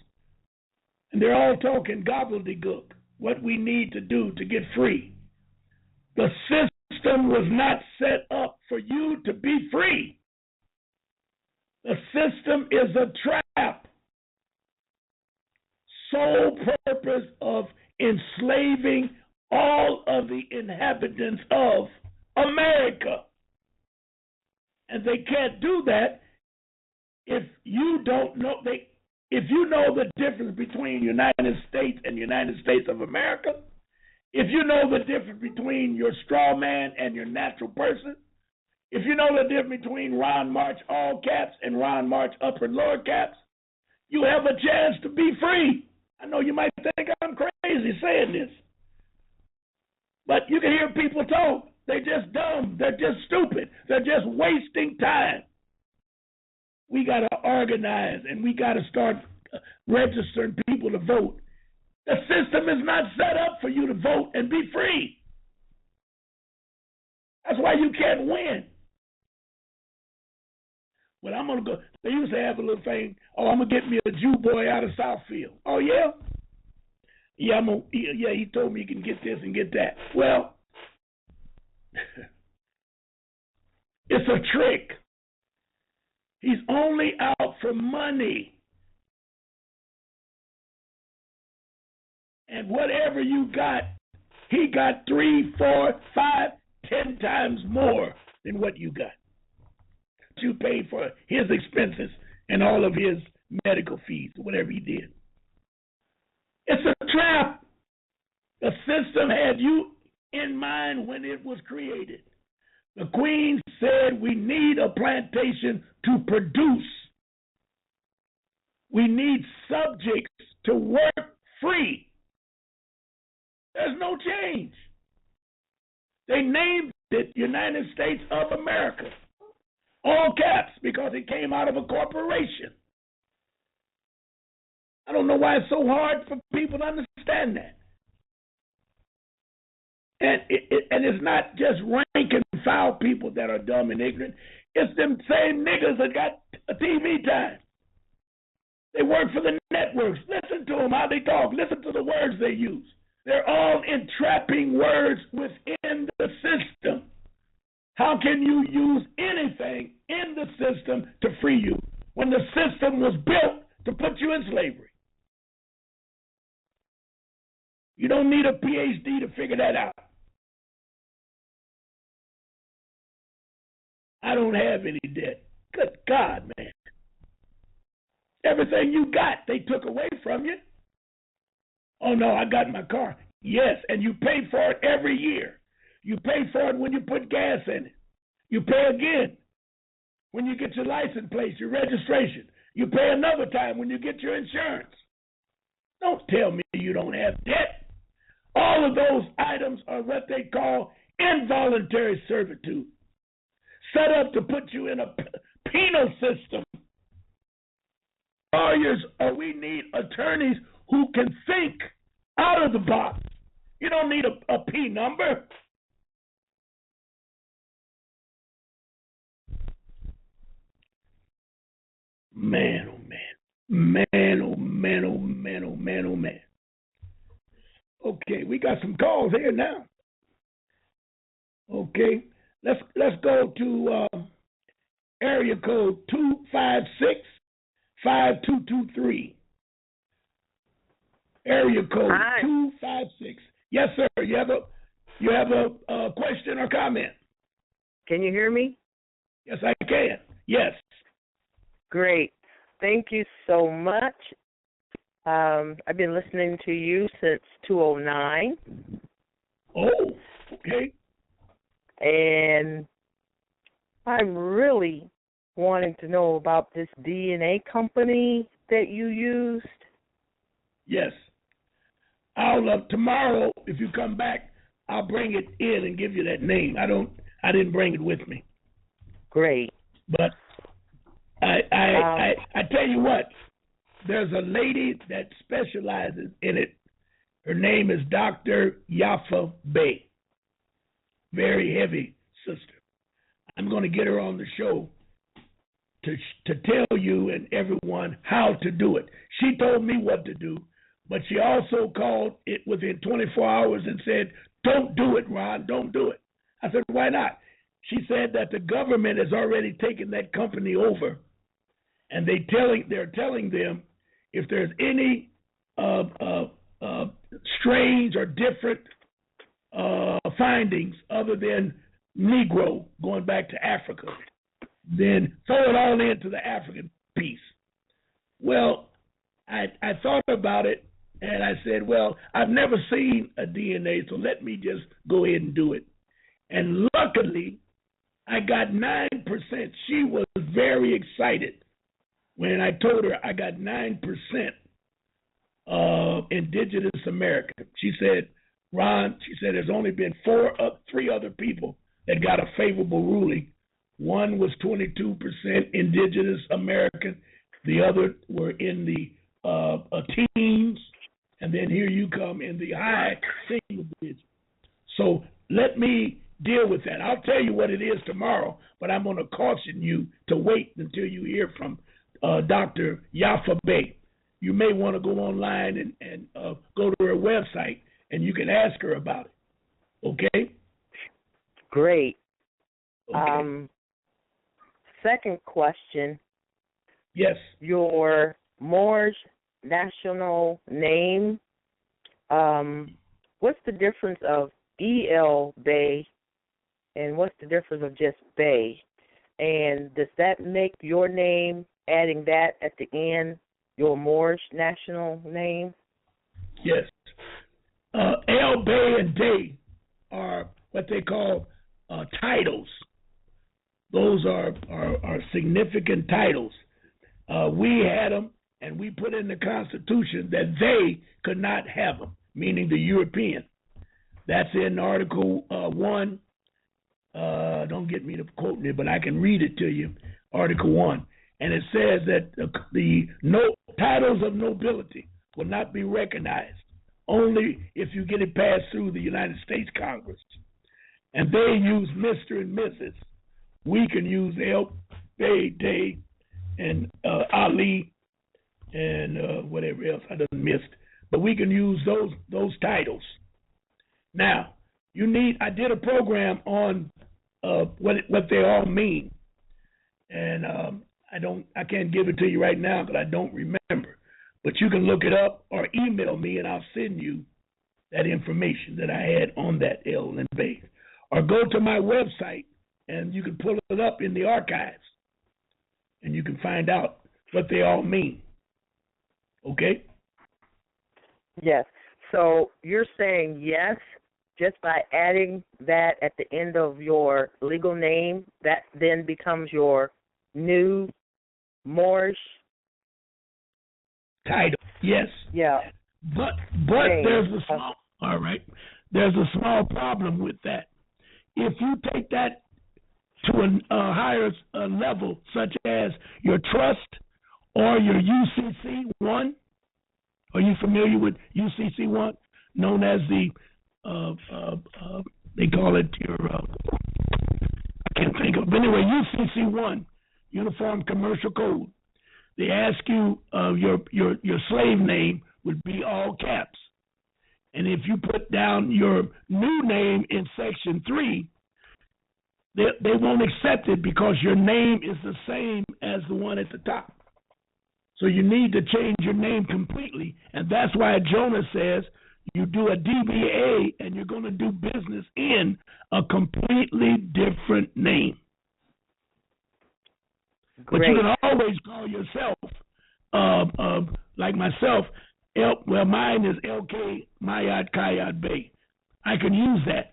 and they're all talking gobbledygook, what we need to do to get free. The system was not set up for you to be free. The system is a trap. Sole purpose of enslaving all of the inhabitants of America. And they can't do that if you don't know. If you know the difference between United States and United States of America, if you know the difference between your straw man and your natural person, if you know the difference between Ron March all caps and Ron March upper and lower caps, you have a chance to be free. I know you might think I'm crazy saying this, but you can hear people talk. They're just dumb. They're just stupid. They're just wasting time. We got to organize, and we got to start registering people to vote. The system is not set up for you to vote and be free. That's why you can't win. Well, I'm going to go. They used to have a little thing, I'm going to get me a Jew boy out of Southfield. Oh, yeah? Yeah, he told me you can get this and get that. Well, it's a trick. He's only out for money. And whatever you got, he got 3, 4, 5, 10 times more than what you got. You paid for his expenses and all of his medical fees, whatever he did. It's a trap. The system had you in mind when it was created. The Queen said we need a plantation to produce. We need subjects to work free. There's no change. They named it United States of America. All caps, because it came out of a corporation. I don't know why it's so hard for people to understand that. And it's not just rank and file people that are dumb and ignorant. It's them same niggas that got a TV time. They work for the networks. Listen to them, how they talk. Listen to the words they use. They're all entrapping words within the system. How can you use anything in the system to free you when the system was built to put you in slavery? You don't need a PhD to figure that out. I don't have any debt. Good God, man. Everything you got, they took away from you. Oh, no, I got my car. Yes, and you pay for it every year. You pay for it when you put gas in it. You pay again when you get your license plate, your registration. You pay another time when you get your insurance. Don't tell me you don't have debt. All of those items are what they call involuntary servitude, set up to put you in a penal system. Lawyers, or we need attorneys who can think out of the box. You don't need a P number. Man, oh man. Man, oh man, oh man, oh man, oh man. Okay, we got some calls here now. Okay, let's go to area code 256-5223. Area code 256. Yes, sir. You have a question or comment? Can you hear me? Yes, I can. Yes. Great. Thank you so much. I've been listening to you since 2009. Oh, okay. And I'm really wanting to know about this DNA company that you used. Yes. I'll tomorrow, if you come back, I'll bring it in and give you that name. I didn't bring it with me. Great. But I tell you what, there's a lady that specializes in it. Her name is Dr. Yafa Bey. Very heavy sister. I'm going to get her on the show to tell you and everyone how to do it. She told me what to do, but she also called it within 24 hours and said, "Don't do it, Ron, don't do it." I said, "Why not?" She said that the government has already taken that company over, and they're telling them if there's any strange or different findings other than Negro going back to Africa, then throw it all into the African piece. Well, I thought about it, and I said, well, I've never seen a DNA, so let me just go ahead and do it. And luckily, I got 9%. She was very excited when I told her I got 9% Indigenous American. She said, Ron, she said there's only been three other people that got a favorable ruling. One was 22% Indigenous American. The other were in the teens. And then here you come in the high single digits. So let me deal with that. I'll tell you what it is tomorrow, but I'm going to caution you to wait until you hear from Dr. Yafa Bey. You may want to go online and go to her website, and you can ask her about it. Okay? Great. Okay. Second question. Yes. Your Moorish national name, what's the difference of E.L. Bey and what's the difference of just Bey? And does that make your name, adding that at the end, your Moorish national name? Yes. El Bey and Day are what they call titles. Those are significant titles. We had them, and we put in the Constitution that they could not have them, meaning the European. That's in Article 1. Don't get me to quoting it, but I can read it to you. Article 1. And it says that the titles of nobility will not be recognized only if you get it passed through the United States Congress. And they use Mr. and Mrs. We can use El, Bey, Day, and Ali, and whatever else I done missed. but we can use those titles. Now, I did a program on what they all mean, and I can't give it to you right now because I don't remember. But you can look it up or email me, and I'll send you that information that I had on that L and base. Or go to my website, and you can pull it up in the archives, and you can find out what they all mean. Okay? Yes. So you're saying yes, just by adding that at the end of your legal name, that then becomes your new Moorish title. Yes. Yeah. But there's a small problem with that. If you take that to a higher level, such as your trust or your UCC1, are you familiar with UCC1, known as the they call it your I can't think of, but anyway, UCC1, Uniform Commercial Code. They ask you your slave name would be all caps, and if you put down your new name in Section 3, they won't accept it because your name is the same as the one at the top. So you need to change your name completely, and that's why Jonah says you do a DBA and you're going to do business in a completely different name. Great. But you can always call yourself, like myself, mine is LK Mayad Kayad Bey. I can use that.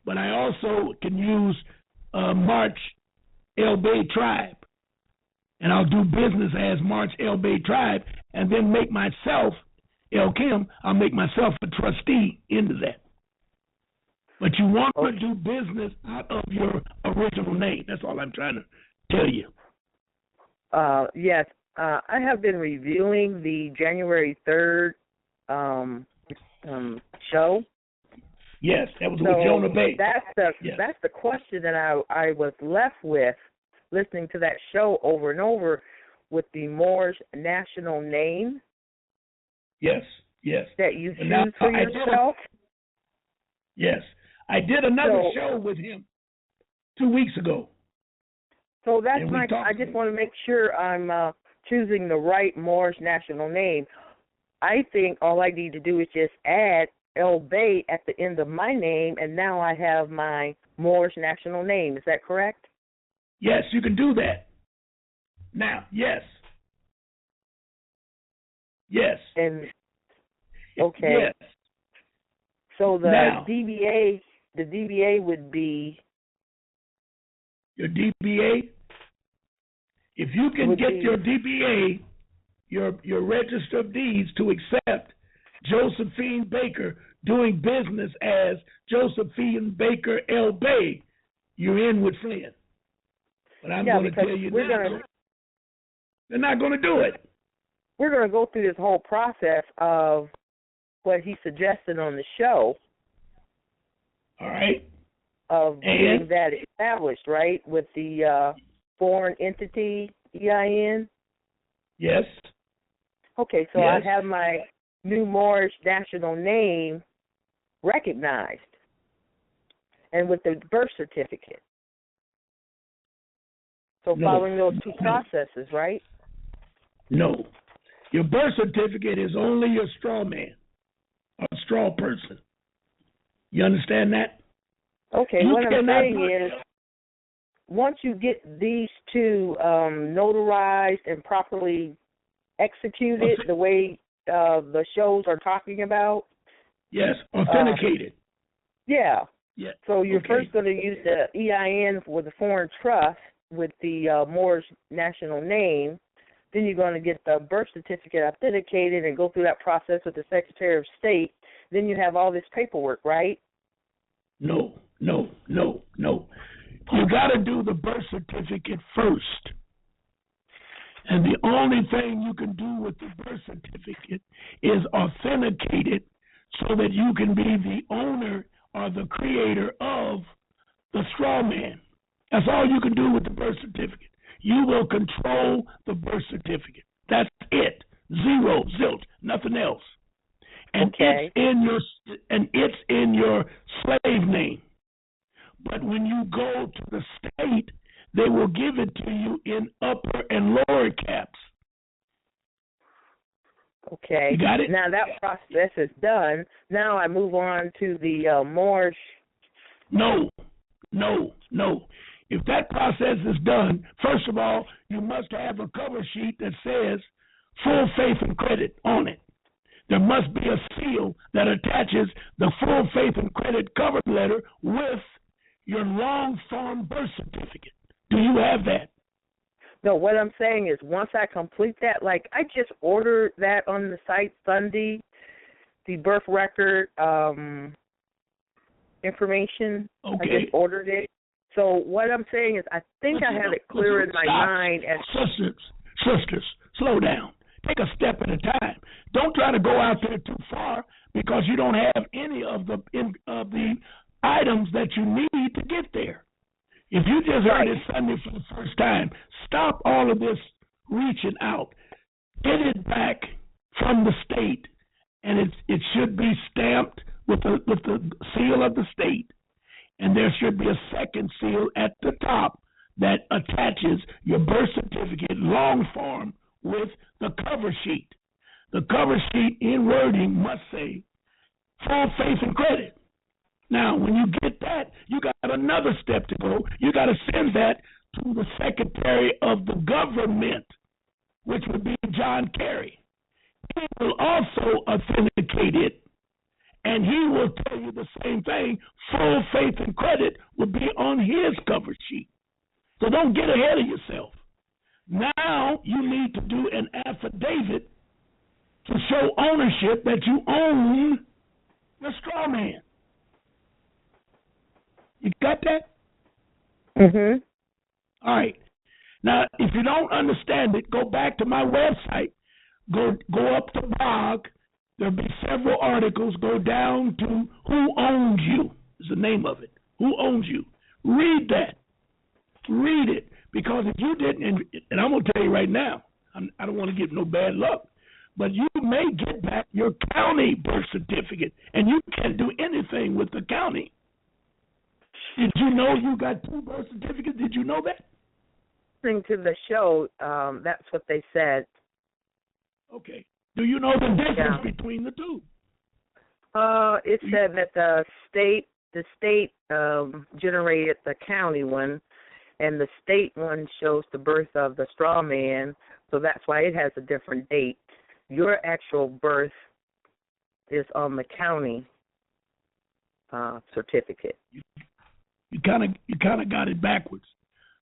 But I also can use March El Bey Tribe. And I'll do business as March El Bey Tribe and then make myself, El Kim, I'll make myself a trustee into that. But you want to do business out of your original name. That's all I'm trying to tell you. Yes. I have been reviewing the January 3rd show. Yes, that was with Jonah Bay. That's the question that I was left with, listening to that show over and over, with the Moorish national name. Yes. That you choose for yourself. Yes. I did another show with him 2 weeks ago. So that's I just want to make sure I'm choosing the right Moorish national name. I think all I need to do is just add El Bey at the end of my name, and now I have my Moorish national name. Is that correct? Yes, you can do that. Now, yes. And okay. Yes. So the DBA would be your DBA. If you can get your DBA, your Register of Deeds, to accept Josephine Baker doing business as Josephine Baker El Bey, you're in with Flynn. But I'm going to tell you now, they're not going to do it. We're going to go through this whole process of what he suggested on the show. All right. Of getting that established, right, with the foreign entity EIN? Yes. Okay, so I have my new Moorish national name recognized, and with the birth certificate. So following those two processes, right? No. Your birth certificate is only your straw man, a straw person. You understand that? Okay, what I'm saying is, once you get these two notarized and properly executed the way the shows are talking about. Yes, authenticated. Yeah. So you're first going to use the EIN for the foreign trust with the Moorish national name. Then you're going to get the birth certificate authenticated and go through that process with the Secretary of State. Then you have all this paperwork, right? No. You got to do the birth certificate first. And the only thing you can do with the birth certificate is authenticate it so that you can be the owner or the creator of the straw man. That's all you can do with the birth certificate. You will control the birth certificate. That's it. Zero, zilch, nothing else. and Okay. it's in your slave name. But when you go to the state, they will give it to you in upper and lower caps. Okay. You got it? Now that process is done. Now I move on to the Moorish. No. If that process is done, first of all, you must have a cover sheet that says full faith and credit on it. There must be a seal that attaches the full faith and credit cover letter with your long form birth certificate. Do you have that? No, what I'm saying is once I complete that, like I just ordered that on the site Sunday, the birth record information. Okay. I just ordered it. So what I'm saying is I think I have it clear in my mind. As Sisters, slow down. Take a step at a time. Don't try to go out there too far because you don't have any of the items that you need to get there. If you just heard it Sunday for the first time, stop all of this reaching out. Get it back from the state, and it should be stamped with the seal of the state, and there should be a second seal at the top that attaches your birth certificate long form with the cover sheet. The cover sheet in wording must say full faith and credit. Now, when you get that, you got another step to go. You got to send that to the Secretary of the Government, which would be John Kerry. He will also authenticate it, and he will tell you the same thing. Full faith and credit will be on his cover sheet. So don't get ahead of yourself. Now you need to do an affidavit to show ownership that you own the straw man. You got that? Mhm. All right. Now, if you don't understand it, go back to my website. Go up to blog. There'll be several articles. Go down to Who Owns You is the name of it. Who Owns You? Read that. Read it. Because if you didn't, and I'm going to tell you right now, I don't want to give no bad luck, but you may get back your county birth certificate, and you can't do anything with the county. Did you know you got two birth certificates? Did you know that? Listening to the show, that's what they said. Okay. Do you know the difference between the two? It said that the state generated the county one, and the state one shows the birth of the straw man, so that's why it has a different date. Your actual birth is on the county certificate. You kind of got it backwards.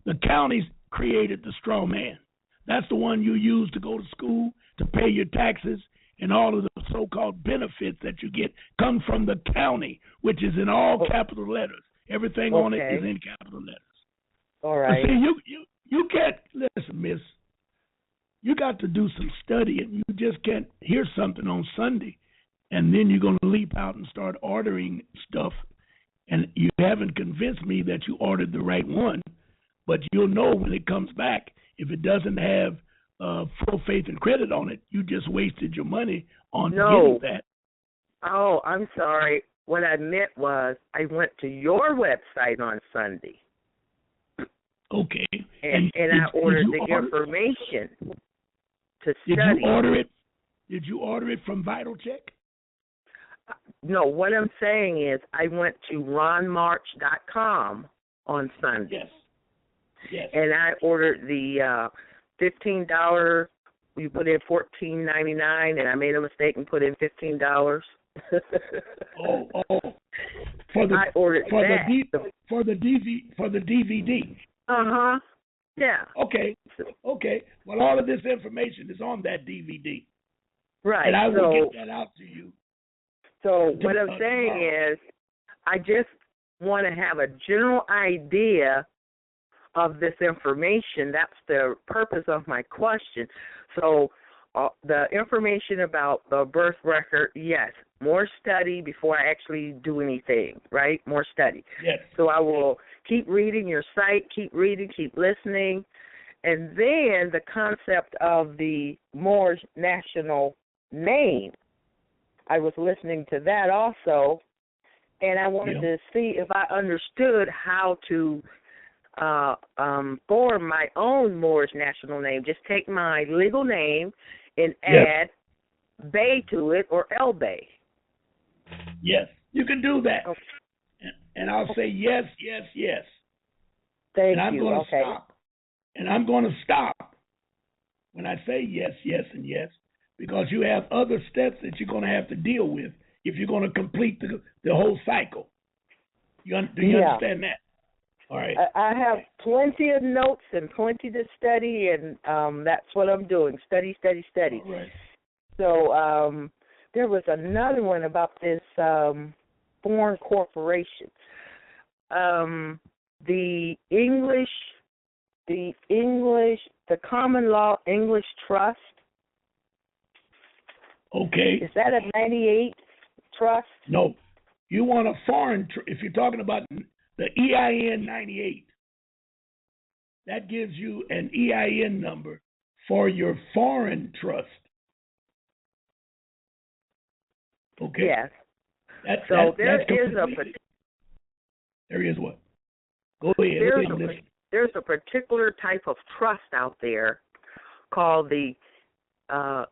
The counties created the straw man. That's the one you use to go to school, to pay your taxes, and all of the so-called benefits that you get come from the county, which is in all capital letters. Everything on it is in capital letters. All right. But see, you can't listen, miss. You got to do some studying. You just can't hear something on Sunday, and then you're going to leap out and start ordering stuff. And you haven't convinced me that you ordered the right one, but you'll know when it comes back. If it doesn't have full faith and credit on it, you just wasted your money on getting that. Oh, I'm sorry. What I meant was I went to your website on Sunday. Okay. And I ordered the information to study. Did you order it? Did you order it from VitalCheck? No, what I'm saying is I went to ronmarch.com on Sunday. Yes. And I ordered the $15. You put in $14.99, and I made a mistake and put in $15. I ordered for the DVD. Yeah. Okay. Well, all of this information is on that DVD. Right. And I will get that out to you. So what I'm saying is, I just want to have a general idea of this information. That's the purpose of my question. So the information about the birth record, yes, more study before I actually do anything, right? More study. Yes. So I will keep reading your site, keep reading, keep listening, and then the concept of the Moorish national name. I was listening to that also, and I wanted to see if I understood how to form my own Moorish national name. Just take my legal name and add Bey to it, or El Bey. Yes, you can do that. Okay. And I'll say yes, yes, yes. Thank and I'm you. going to Okay. stop. And I'm going to stop when I say yes, yes, and yes, because you have other steps that you're going to have to deal with if you're going to complete the whole cycle. Do you understand that? All right. I have plenty of notes and plenty to study, and that's what I'm doing. Study, study, study. All right. So there was another one about this foreign corporation. The common law English trust. Okay. Is that a 98 trust? No. You want a foreign, if you're talking about the EIN 98, that gives you an EIN number for your foreign trust. Okay. Yes. There is what? Go ahead. There's a particular type of trust out there called the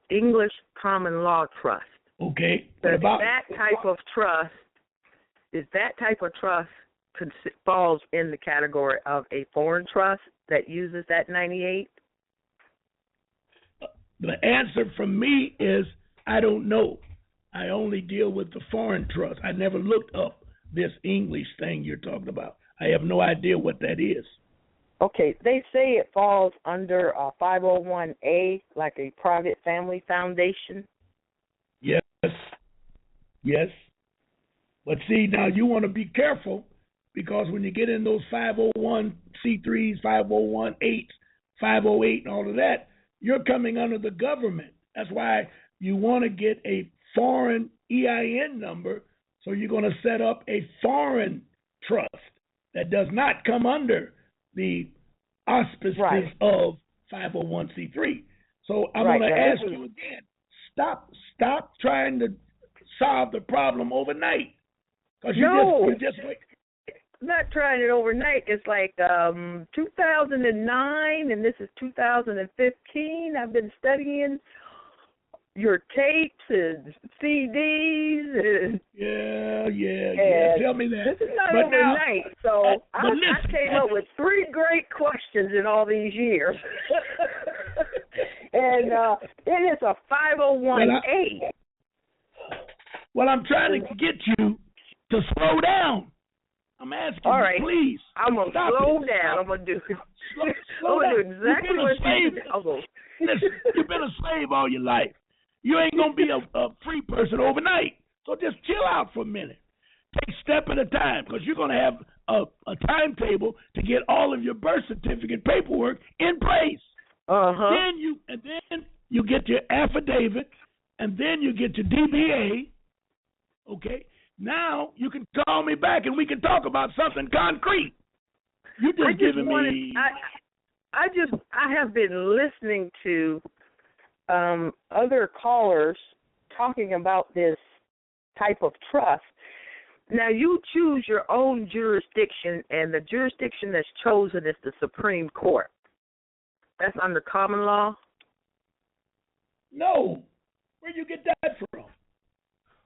English Common Law Trust. Okay. That type of trust falls in the category of a foreign trust that uses that 98? The answer from me is I don't know. I only deal with the foreign trust. I never looked up this English thing you're talking about. I have no idea what that is. Okay, they say it falls under a 501A, like a private family foundation. Yes. Yes. But see, now you want to be careful, because when you get in those 501c3s, 501-8s, 508 and all of that, you're coming under the government. That's why you want to get a foreign EIN number, so you're going to set up a foreign trust that does not come under the auspices of 501c3. So I'm going to ask you again, stop trying to solve the problem overnight. Because you just wait. Not trying it overnight. It's like 2009, and this is 2015. I've been studying your tapes and CDs. And, yeah. Tell me that. This is not overnight. So I came up with 3 great questions in all these years. And it is a 501A. Well, I'm trying to get you to slow down. I'm asking you, please. I'm going to slow down. I'm going to do exactly what you do. Listen, you've been a slave all your life. You ain't going to be a free person overnight. So just chill out for a minute. Take a step at a time, because you're going to have a timetable to get all of your birth certificate paperwork in place. Then you get your affidavit, and then you get your DBA. Okay? Now you can call me back and we can talk about something concrete. You just giving me. I have been listening to other callers talking about this type of trust. Now you choose your own jurisdiction, and the jurisdiction that's chosen is the Supreme Court. That's under common law? No. Where you get that from?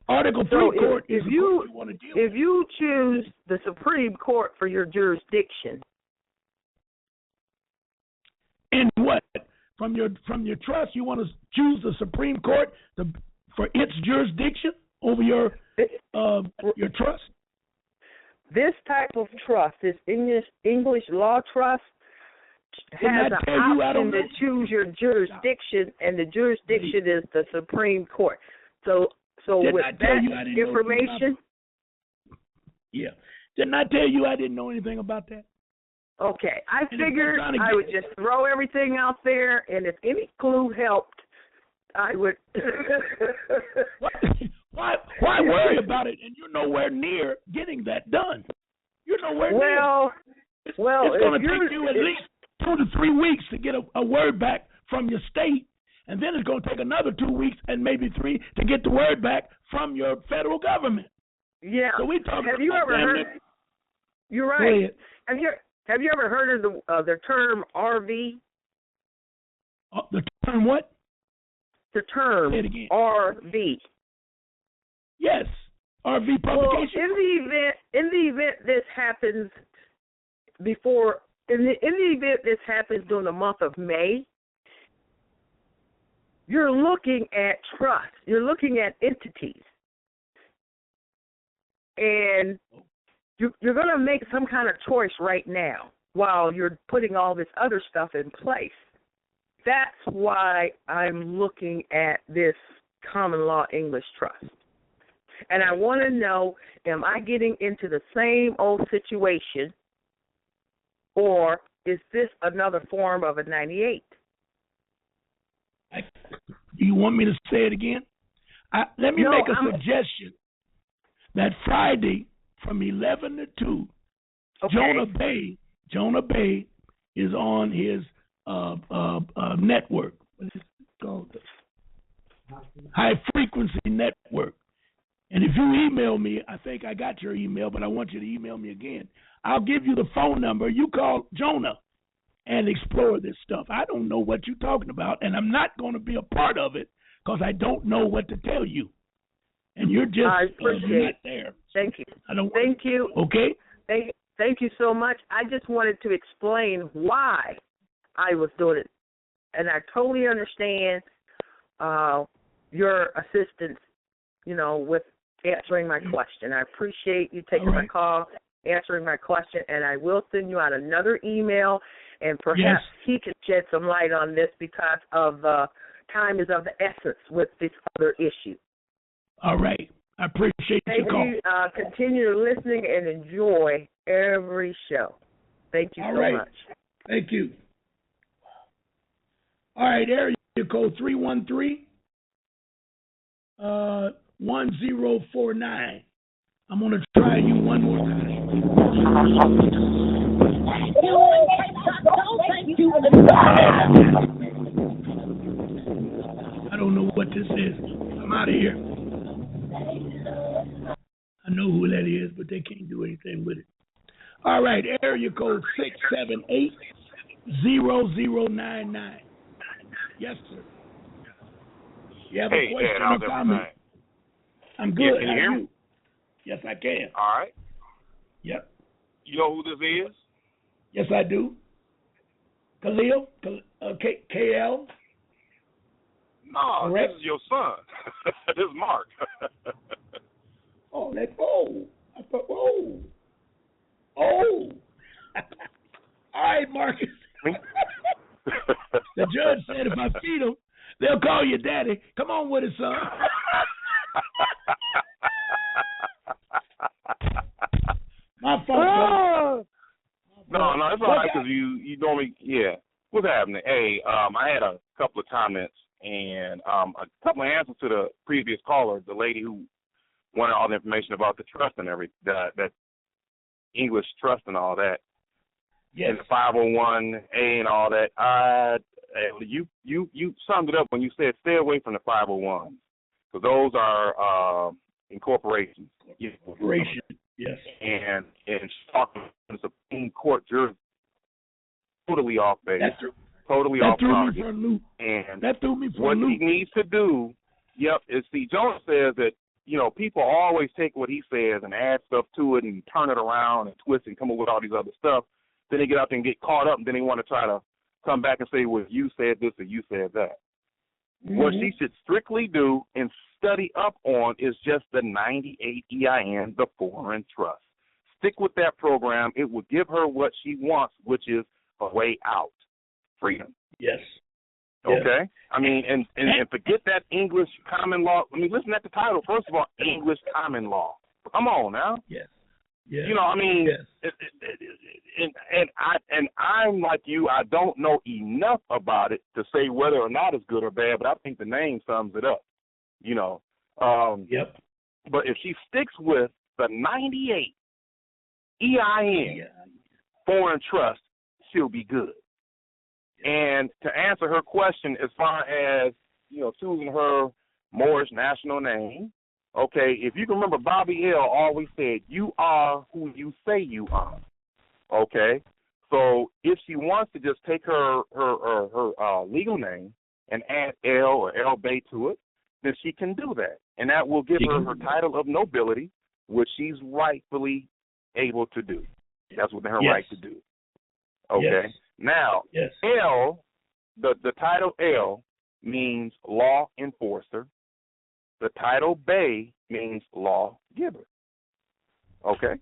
Article 3 court is what you want to deal with. If you choose the Supreme Court for your jurisdiction. In what? From your trust, you want to choose the Supreme Court for its jurisdiction over your trust? This type of trust, this English law trust, has an option to choose your jurisdiction, and the jurisdiction is the Supreme Court. So with that information... Didn't I tell you I didn't know anything about that? Okay. I figured I would just throw everything out there, and if any clue helped, I would... Why worry about it, and you're nowhere near getting that done? You're nowhere near. It's going to take you at least 2 to 3 weeks to get a word back from your state. And then it's going to take another 2 weeks and maybe 3 to get the word back from your federal government. Yeah. So we talking Have you about ever heard? You're right. Have you ever heard of the term RV? The term what? The term RV. Yes, RV publication. Well, in the event this happens before, in the event this happens during the month of May, you're looking at trust. You're looking at entities, and you're going to make some kind of choice right now while you're putting all this other stuff in place. That's why I'm looking at this common law English trust. And I want to know, am I getting into the same old situation, or is this another form of a 98? Do you want me to say it again? Let me make a suggestion that Friday from 11 to 2, okay, Jonah Bay is on his network. What is it called? High Frequency Network. And if you email me, I think I got your email, but I want you to email me again. I'll give you the phone number. You call Jonah and explore this stuff. I don't know what you're talking about, and I'm not going to be a part of it because I don't know what to tell you. And you're just you're not there. Thank you. Thank you. Okay? Thank you so much. I just wanted to explain why I was doing it. And I totally understand your assistance, with answering my question. I appreciate you taking my call, answering my question, and I will send you out another email, and perhaps he can shed some light on this because of time is of the essence with this other issue. All right. I appreciate your call. Continue listening and enjoy every show. Thank you so much. Thank you. All right, area code 313-1049. I'm going to try you one more time. I don't know what this is. I'm out of here. I know who that is, but they can't do anything with it. All right, area code 678-0099. Yes, sir. You have a question or comment? I'm good. Yeah, can you hear me? Yes, I can. All right. Yep. You know who this is? Yes, I do. Khalil? KL? No, correct? This is your son. This is Mark. I thought, All right, Marcus. The judge said if I feed them, they'll call you daddy. Come on with it, son. My fault. No, it's all right because you normally, What's happening? Hey, I had a couple of comments and a couple of answers to the previous caller, the lady who wanted all the information about the trust and that English trust and all that. Yes. And the 501A and all that. You summed it up when you said stay away from the 501s because those are incorporations. Incorporation, yes. And the Supreme Court jurisdiction totally off base. Totally off target. That threw me for a loop. What he needs to do, is see, Jones says that, people always take what he says and add stuff to it and turn it around and twist and come up with all these other stuff. Then they get out there and get caught up, and then they want to try to come back and say, well, you said this or you said that. Mm-hmm. What she should strictly do and study up on is just the 98 EIN, the foreign trust. Stick with that program. It will give her what she wants, which is a way out, freedom. Yes. Okay? Yes. I mean, and forget that English common law. I mean, listen at the title. First of all, English common law. Come on now. Yes. Yes. Yes. And I'm like you. I don't know enough about it to say whether or not it's good or bad, but I think the name sums it up. Yep. But if she sticks with the 98 EIN foreign trust, she'll be good. And to answer her question as far as, choosing her Moorish national name, Okay, if you can remember, Bobby L. always said, "You are who you say you are." Okay, so if she wants to just take her legal name and add L or L Bay to it, then she can do that, and that will give her her title of nobility, which she's rightfully able to do. That's within her right to do. Okay, now L, the title L means law enforcer. The title Bay means law giver. Okay,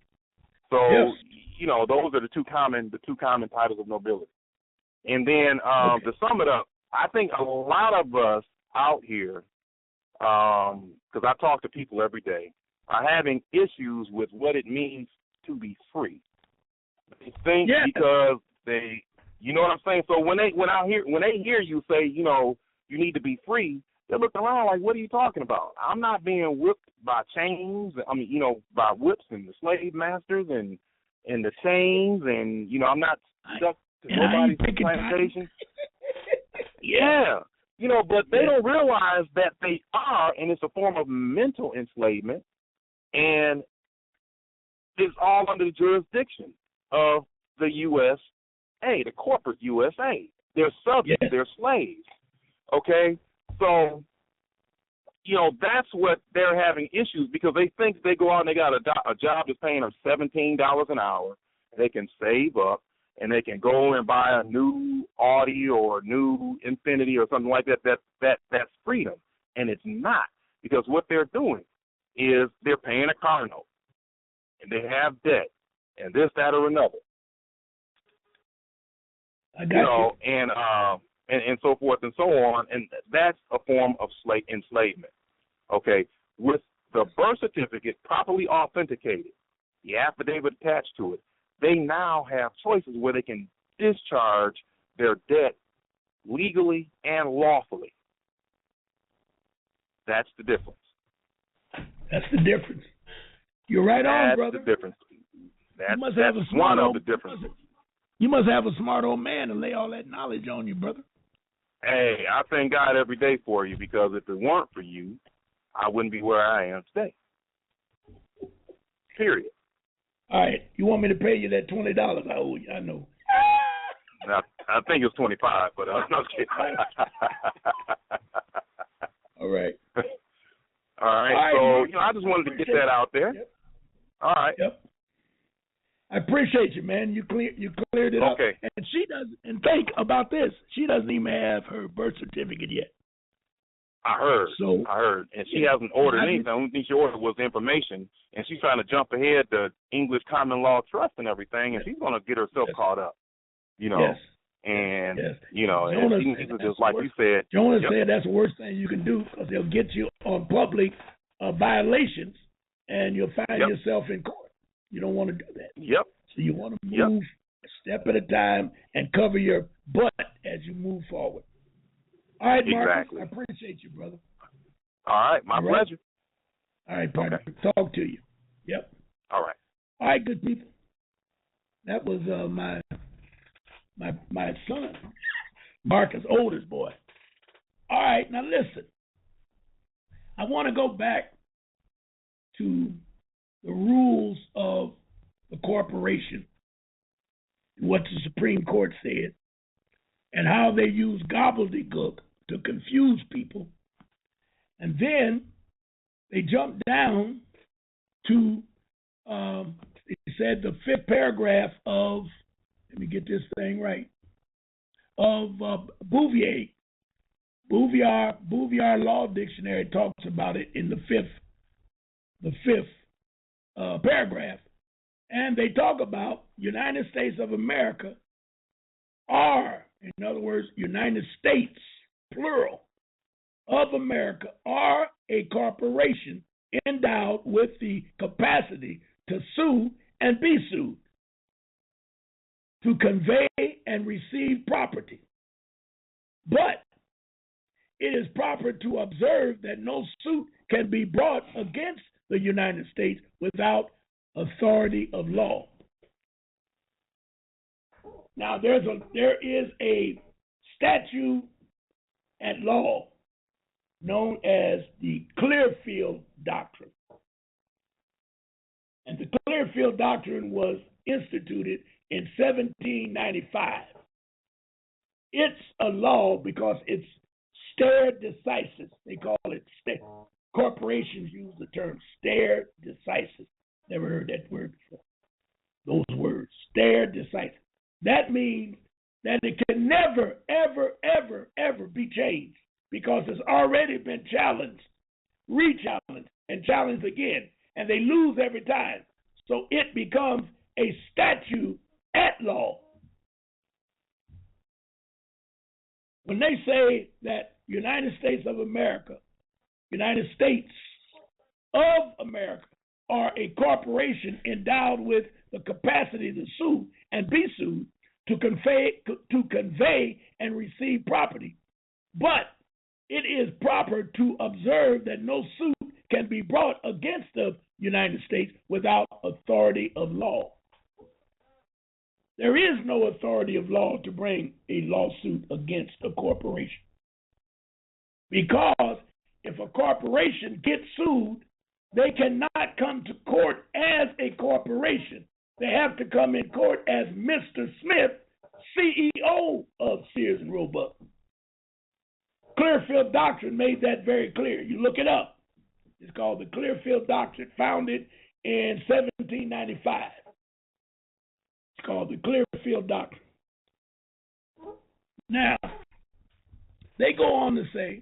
so you know those are the two common titles of nobility. And then to sum it up, I think a lot of us out here, because I talk to people every day, are having issues with what it means to be free. They think because they, you know what I'm saying. So when they hear you say, you know, you need to be free, they look around like, what are you talking about? I'm not being whipped by chains. I mean, you know, by whips and the slave masters and the chains, and you know, I'm not stuck to nobody's plantation. You know, but they don't realize that they are, and it's a form of mental enslavement, and it's all under the jurisdiction of the U.S.A., the corporate U.S.A. They're subjects, they're slaves. Okay, so you know that's what they're having issues because they think they go out and they got a job that's paying them $17 an hour. They can save up and they can go and buy a new Audi or a new Infiniti or something like that. That's freedom, and it's not, because what they're doing is they're paying a car note and they have debt and this, that, or another. I got you. And so forth and so on, and that's a form of enslavement. Okay, with the birth certificate properly authenticated, the affidavit attached to it, they now have choices where they can discharge their debt legally and lawfully. That's the difference. That's the difference. You're right on, brother. That's the difference. You must have a smart one of the differences. You must have a smart old man to lay all that knowledge on you, brother. Hey, I thank God every day for you, because if it weren't for you, I wouldn't be where I am today. Period. All right. You want me to pay you that $20 I owe you? I know. I think it's 25, but I'm not kidding. All right. All right. So, you know, I just wanted to get that out there. Yep. All right. Yep. I appreciate you, man. You cleared it up. Okay. And she doesn't. And think about this. She doesn't even have her birth certificate yet. I heard. And she hasn't ordered anything. The only thing she ordered was information, and she's trying to jump ahead to English common law trust and everything, and she's going to get herself caught up. You know. Yes. And you know, Jonah and she needs to just, like you said. Jonah said that's the worst thing you can do, because they'll get you on public violations, and you'll find yourself in court. You don't want to do that. Yep. So you want to move a step at a time and cover your butt as you move forward. All right, Marcus. Exactly. I appreciate you, brother. All right. My pleasure. All right, partner. Okay. Talk to you. Yep. All right. All right, good people. That was my son, Marcus, oldest boy. All right, now listen. I want to go back to the rules of the corporation, what the Supreme Court said, and how they use gobbledygook to confuse people. And then they jumped down to, it said the fifth paragraph of, let me get this thing right, of Bouvier. Bouvier Law Dictionary talks about it in the fifth paragraph. And they talk about United States of America are, in other words, United States, plural, of America are a corporation endowed with the capacity to sue and be sued, to convey and receive property. But it is proper to observe that no suit can be brought against the United States without authority of law. Now, there is a statute at law known as the Clearfield Doctrine. And the Clearfield Doctrine was instituted in 1795. It's a law because it's stare decisis. They call it stare. Corporations use the term stare decisis. Never heard that word before. Those words, stare decisis. That means that it can never, ever, ever, ever be changed because it's already been challenged, re-challenged, and challenged again. And they lose every time. So it becomes a statute at law. When they say that United States of America are a corporation endowed with the capacity to sue and be sued to convey and receive property, but it is proper to observe that no suit can be brought against the United States without authority of law. There is no authority of law to bring a lawsuit against a corporation. Because if a corporation gets sued, they cannot come to court as a corporation. They have to come in court as Mr. Smith, CEO of Sears and Roebuck. Clearfield Doctrine made that very clear. You look it up. It's called the Clearfield Doctrine, founded in 1795. It's called the Clearfield Doctrine. Now, they go on to say,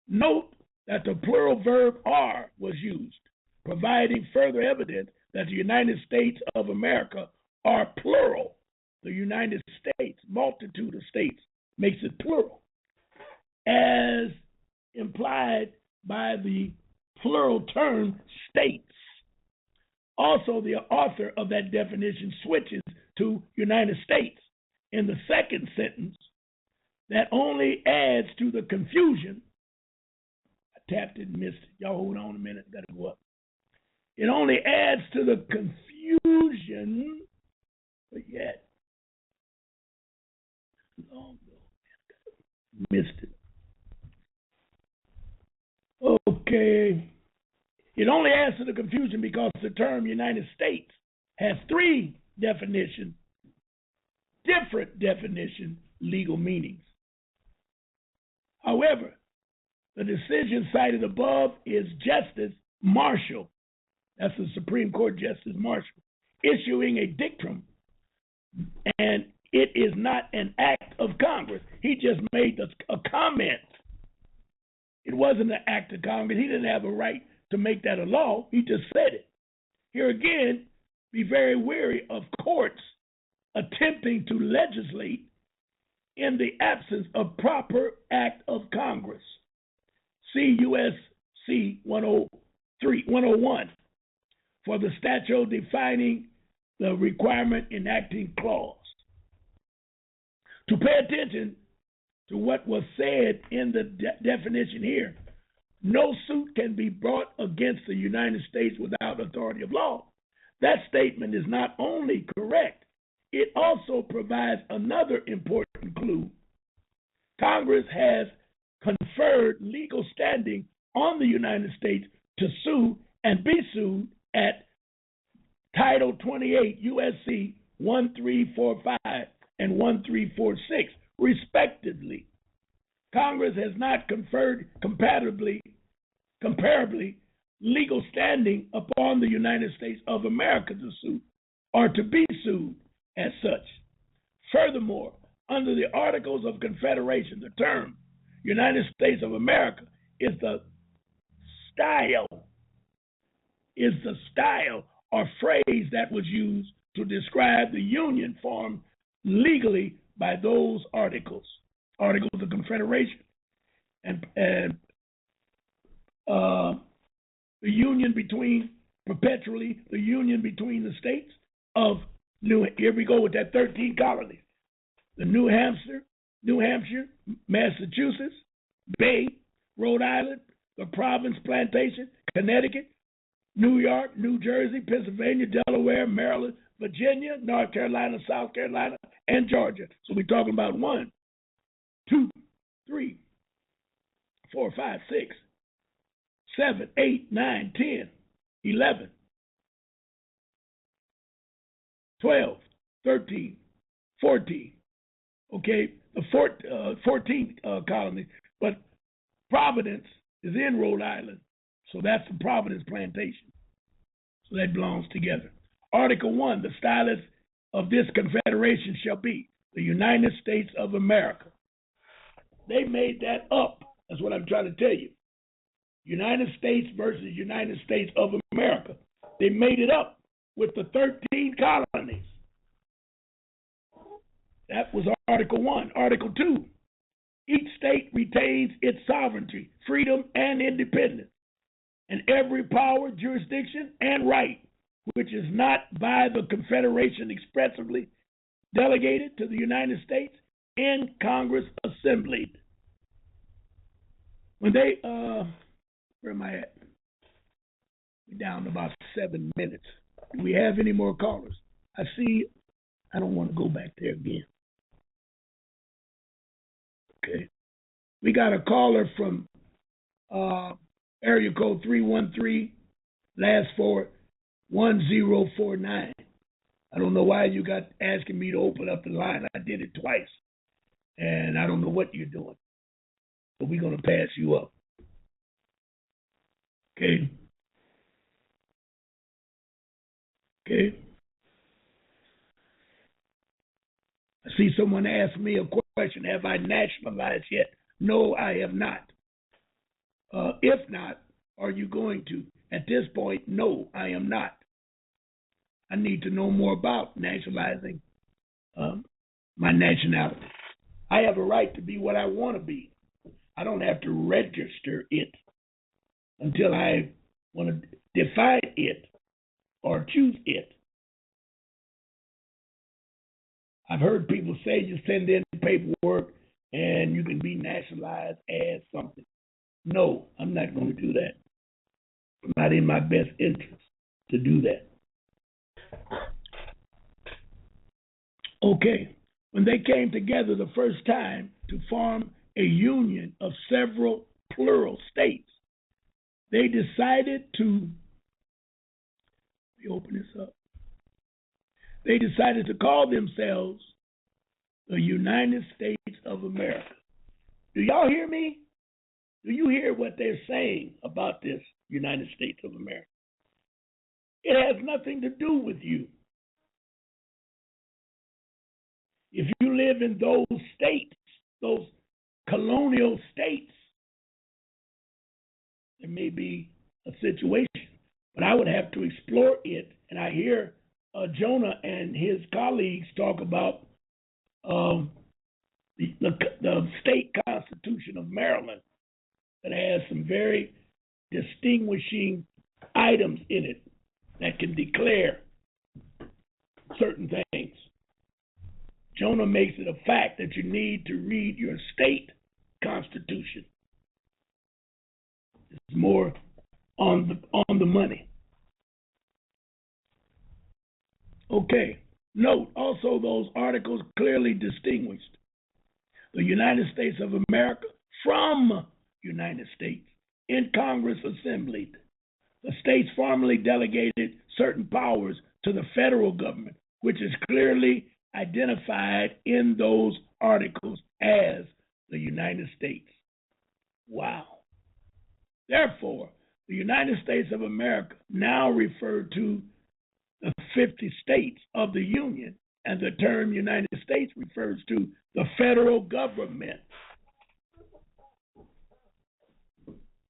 note that the plural verb are was used, providing further evidence that the United States of America are plural. The United States, multitude of states, makes it plural, as implied by the plural term states. Also, the author of that definition switches to United States in the second sentence. That only adds to the confusion. I tapped it and missed it. Y'all hold on a minute. Gotta go up. It only adds to the confusion, but yet, missed it. Okay. It only adds to the confusion because the term United States has three definitions, different definition, legal meanings. However, the decision cited above is Justice Marshall, that's the Supreme Court Justice Marshall, issuing a dictum, and it is not an act of Congress. He just made a comment. It wasn't an act of Congress. He didn't have a right to make that a law. He just said it. Here again, be very wary of courts attempting to legislate in the absence of proper act of Congress. See U.S.C. 101 for the statute defining the requirement enacting clause. To pay attention to what was said in the definition here, no suit can be brought against the United States without authority of law. That statement is not only correct, it also provides another important clue. Congress has conferred legal standing on the United States to sue and be sued at Title 28 U.S.C. 1345 and 1346, respectively. Congress has not conferred comparably legal standing upon the United States of America to sue or to be sued as such. Furthermore, under the Articles of Confederation, the term United States of America is the style or phrase that was used to describe the union formed legally by those Articles of Confederation, and the union between the states of here we go with that 13 colonies, the New Hampshire, Massachusetts, Bay, Rhode Island, the Province Plantation, Connecticut, New York, New Jersey, Pennsylvania, Delaware, Maryland, Virginia, North Carolina, South Carolina, and Georgia. So we're talking about 1, 2, 3, 4, 5, 6, 7, 8, 9, 10, 11, 12, 13, 14. Okay, the 14th colony, but Providence is in Rhode Island, so that's the Providence Plantation. So that belongs together. Article 1, the stylus of this confederation shall be the United States of America. They made that up. That's what I'm trying to tell you. United States versus United States of America. They made it up with the 13 colonies. That was Article 1. Article 2, each state retains its sovereignty, freedom, and independence, and every power, jurisdiction, and right which is not by the Confederation expressly delegated to the United States in Congress assembled. When they, where am I at? We're down to about 7 minutes. Do we have any more callers? I see, I don't want to go back there again. Okay. We got a caller from area code 313, last four, 1049. I don't know why you got asking me to open up the line. I did it twice, and I don't know what you're doing. But we're going to pass you up. Okay? Okay? I see someone asked me a question. Have I nationalized yet? No, I have not. If not, are you going to? At this point, no, I am not. I need to know more about nationalizing my nationality. I have a right to be what I want to be. I don't have to register it until I want to define it or choose it. I've heard people say you send in paperwork and you can be nationalized as something. No, I'm not going to do that. It's not in my best interest to do that. Okay, when they came together the first time to form a union of several plural states, they decided to, let me open this up. They decided to call themselves the United States of America. Do y'all hear me? Do you hear what they're saying about this United States of America? It has nothing to do with you. If you live in those states, those colonial states, there may be a situation, but I would have to explore it. And I hear Jonah and his colleagues talk about the state constitution of Maryland that has some very distinguishing items in it that can declare certain things. Jonah makes it a fact that you need to read your state constitution. It's more on the money. Okay. Note also those articles clearly distinguished the United States of America from United States in Congress assembled. The states formally delegated certain powers to the federal government, which is clearly identified in those articles as the United States. Wow. Therefore, the United States of America now refer to the 50 states of the Union, and the term United States refers to the federal government.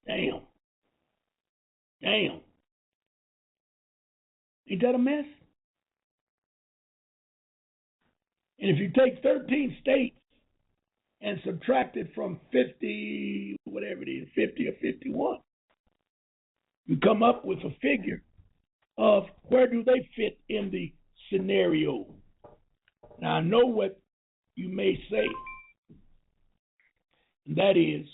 Damn. Damn. Ain't that a mess? And if you take 13 states and subtract it from 50, whatever it is, 50 or 51, you come up with a figure of where do they fit in the scenario. Now, I know what you may say, and that is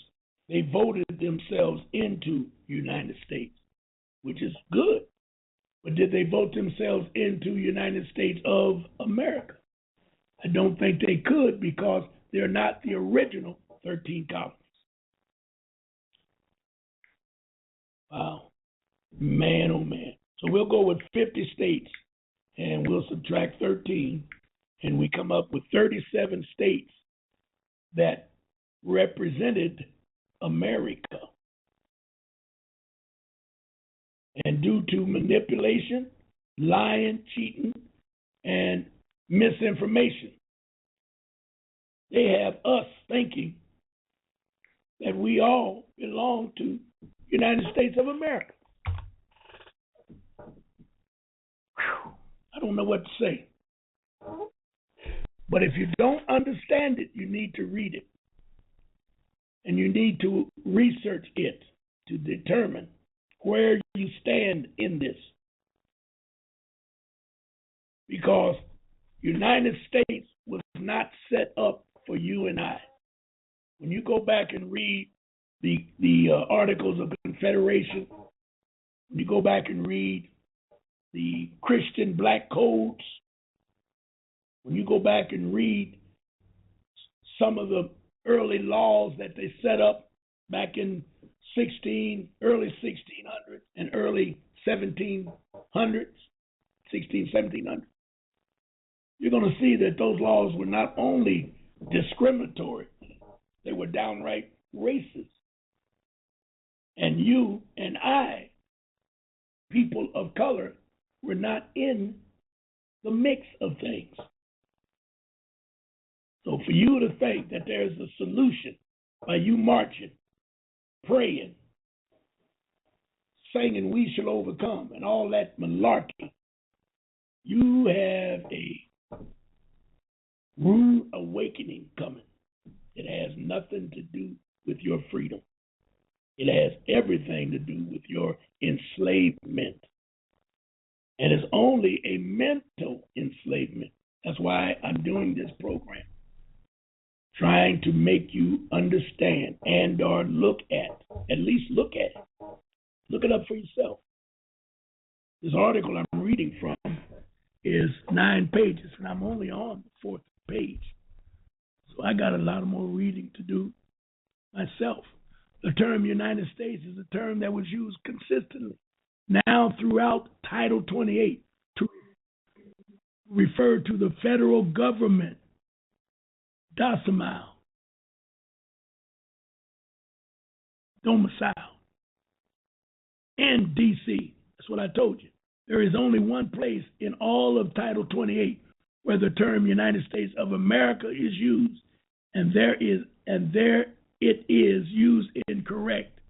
they voted themselves into United States, which is good. But did they vote themselves into United States of America? I don't think they could because they're not the original 13 colonies. Wow. Man, oh man. So we'll go with 50 states and we'll subtract 13, and we come up with 37 states that represented America. And due to manipulation, lying, cheating, and misinformation, they have us thinking that we all belong to United States of America. I don't know what to say. But if you don't understand it, you need to read it. And you need to research it to determine where you stand in this. Because United States was not set up for you and I. When you go back and read the Articles of Confederation, when you go back and read the Christian Black Codes, when you go back and read some of the early laws that they set up back in early 1600s and early 1700s, 1700s, you're going to see that those laws were not only discriminatory, they were downright racist. And you and I, people of color, were not in the mix of things. So for you to think that there's a solution by you marching, praying, singing "We Shall Overcome" and all that malarkey, you have a rude awakening coming. It has nothing to do with your freedom. It has everything to do with your enslavement. And it's only a mental enslavement. That's why I'm doing this program, trying to make you understand and or at least look at it. Look it up for yourself. This article I'm reading from is 9 pages, and I'm only on the 4th page. So I got a lot more reading to do myself. The term United States is a term that was used consistently now throughout Title 28 to refer to the federal government domicile in D.C. That's what I told you. There is only one place in all of Title 28 where the term United States of America is used, and there it is used in correct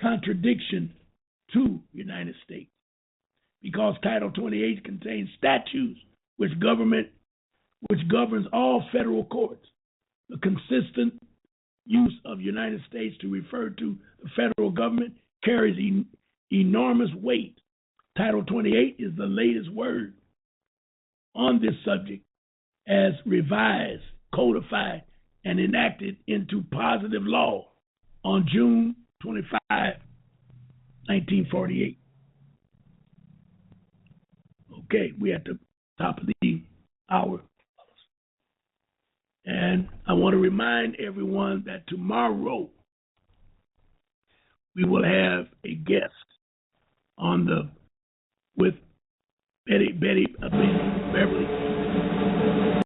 contradiction to United States, because Title 28 contains statutes which governs all federal courts. The consistent use of United States to refer to the federal government carries enormous weight. Title 28 is the latest word on this subject as revised, codified, and enacted into positive law on June 25, 1948. Okay, we're at the top of the hour. And I want to remind everyone that tomorrow we will have a guest with Beverly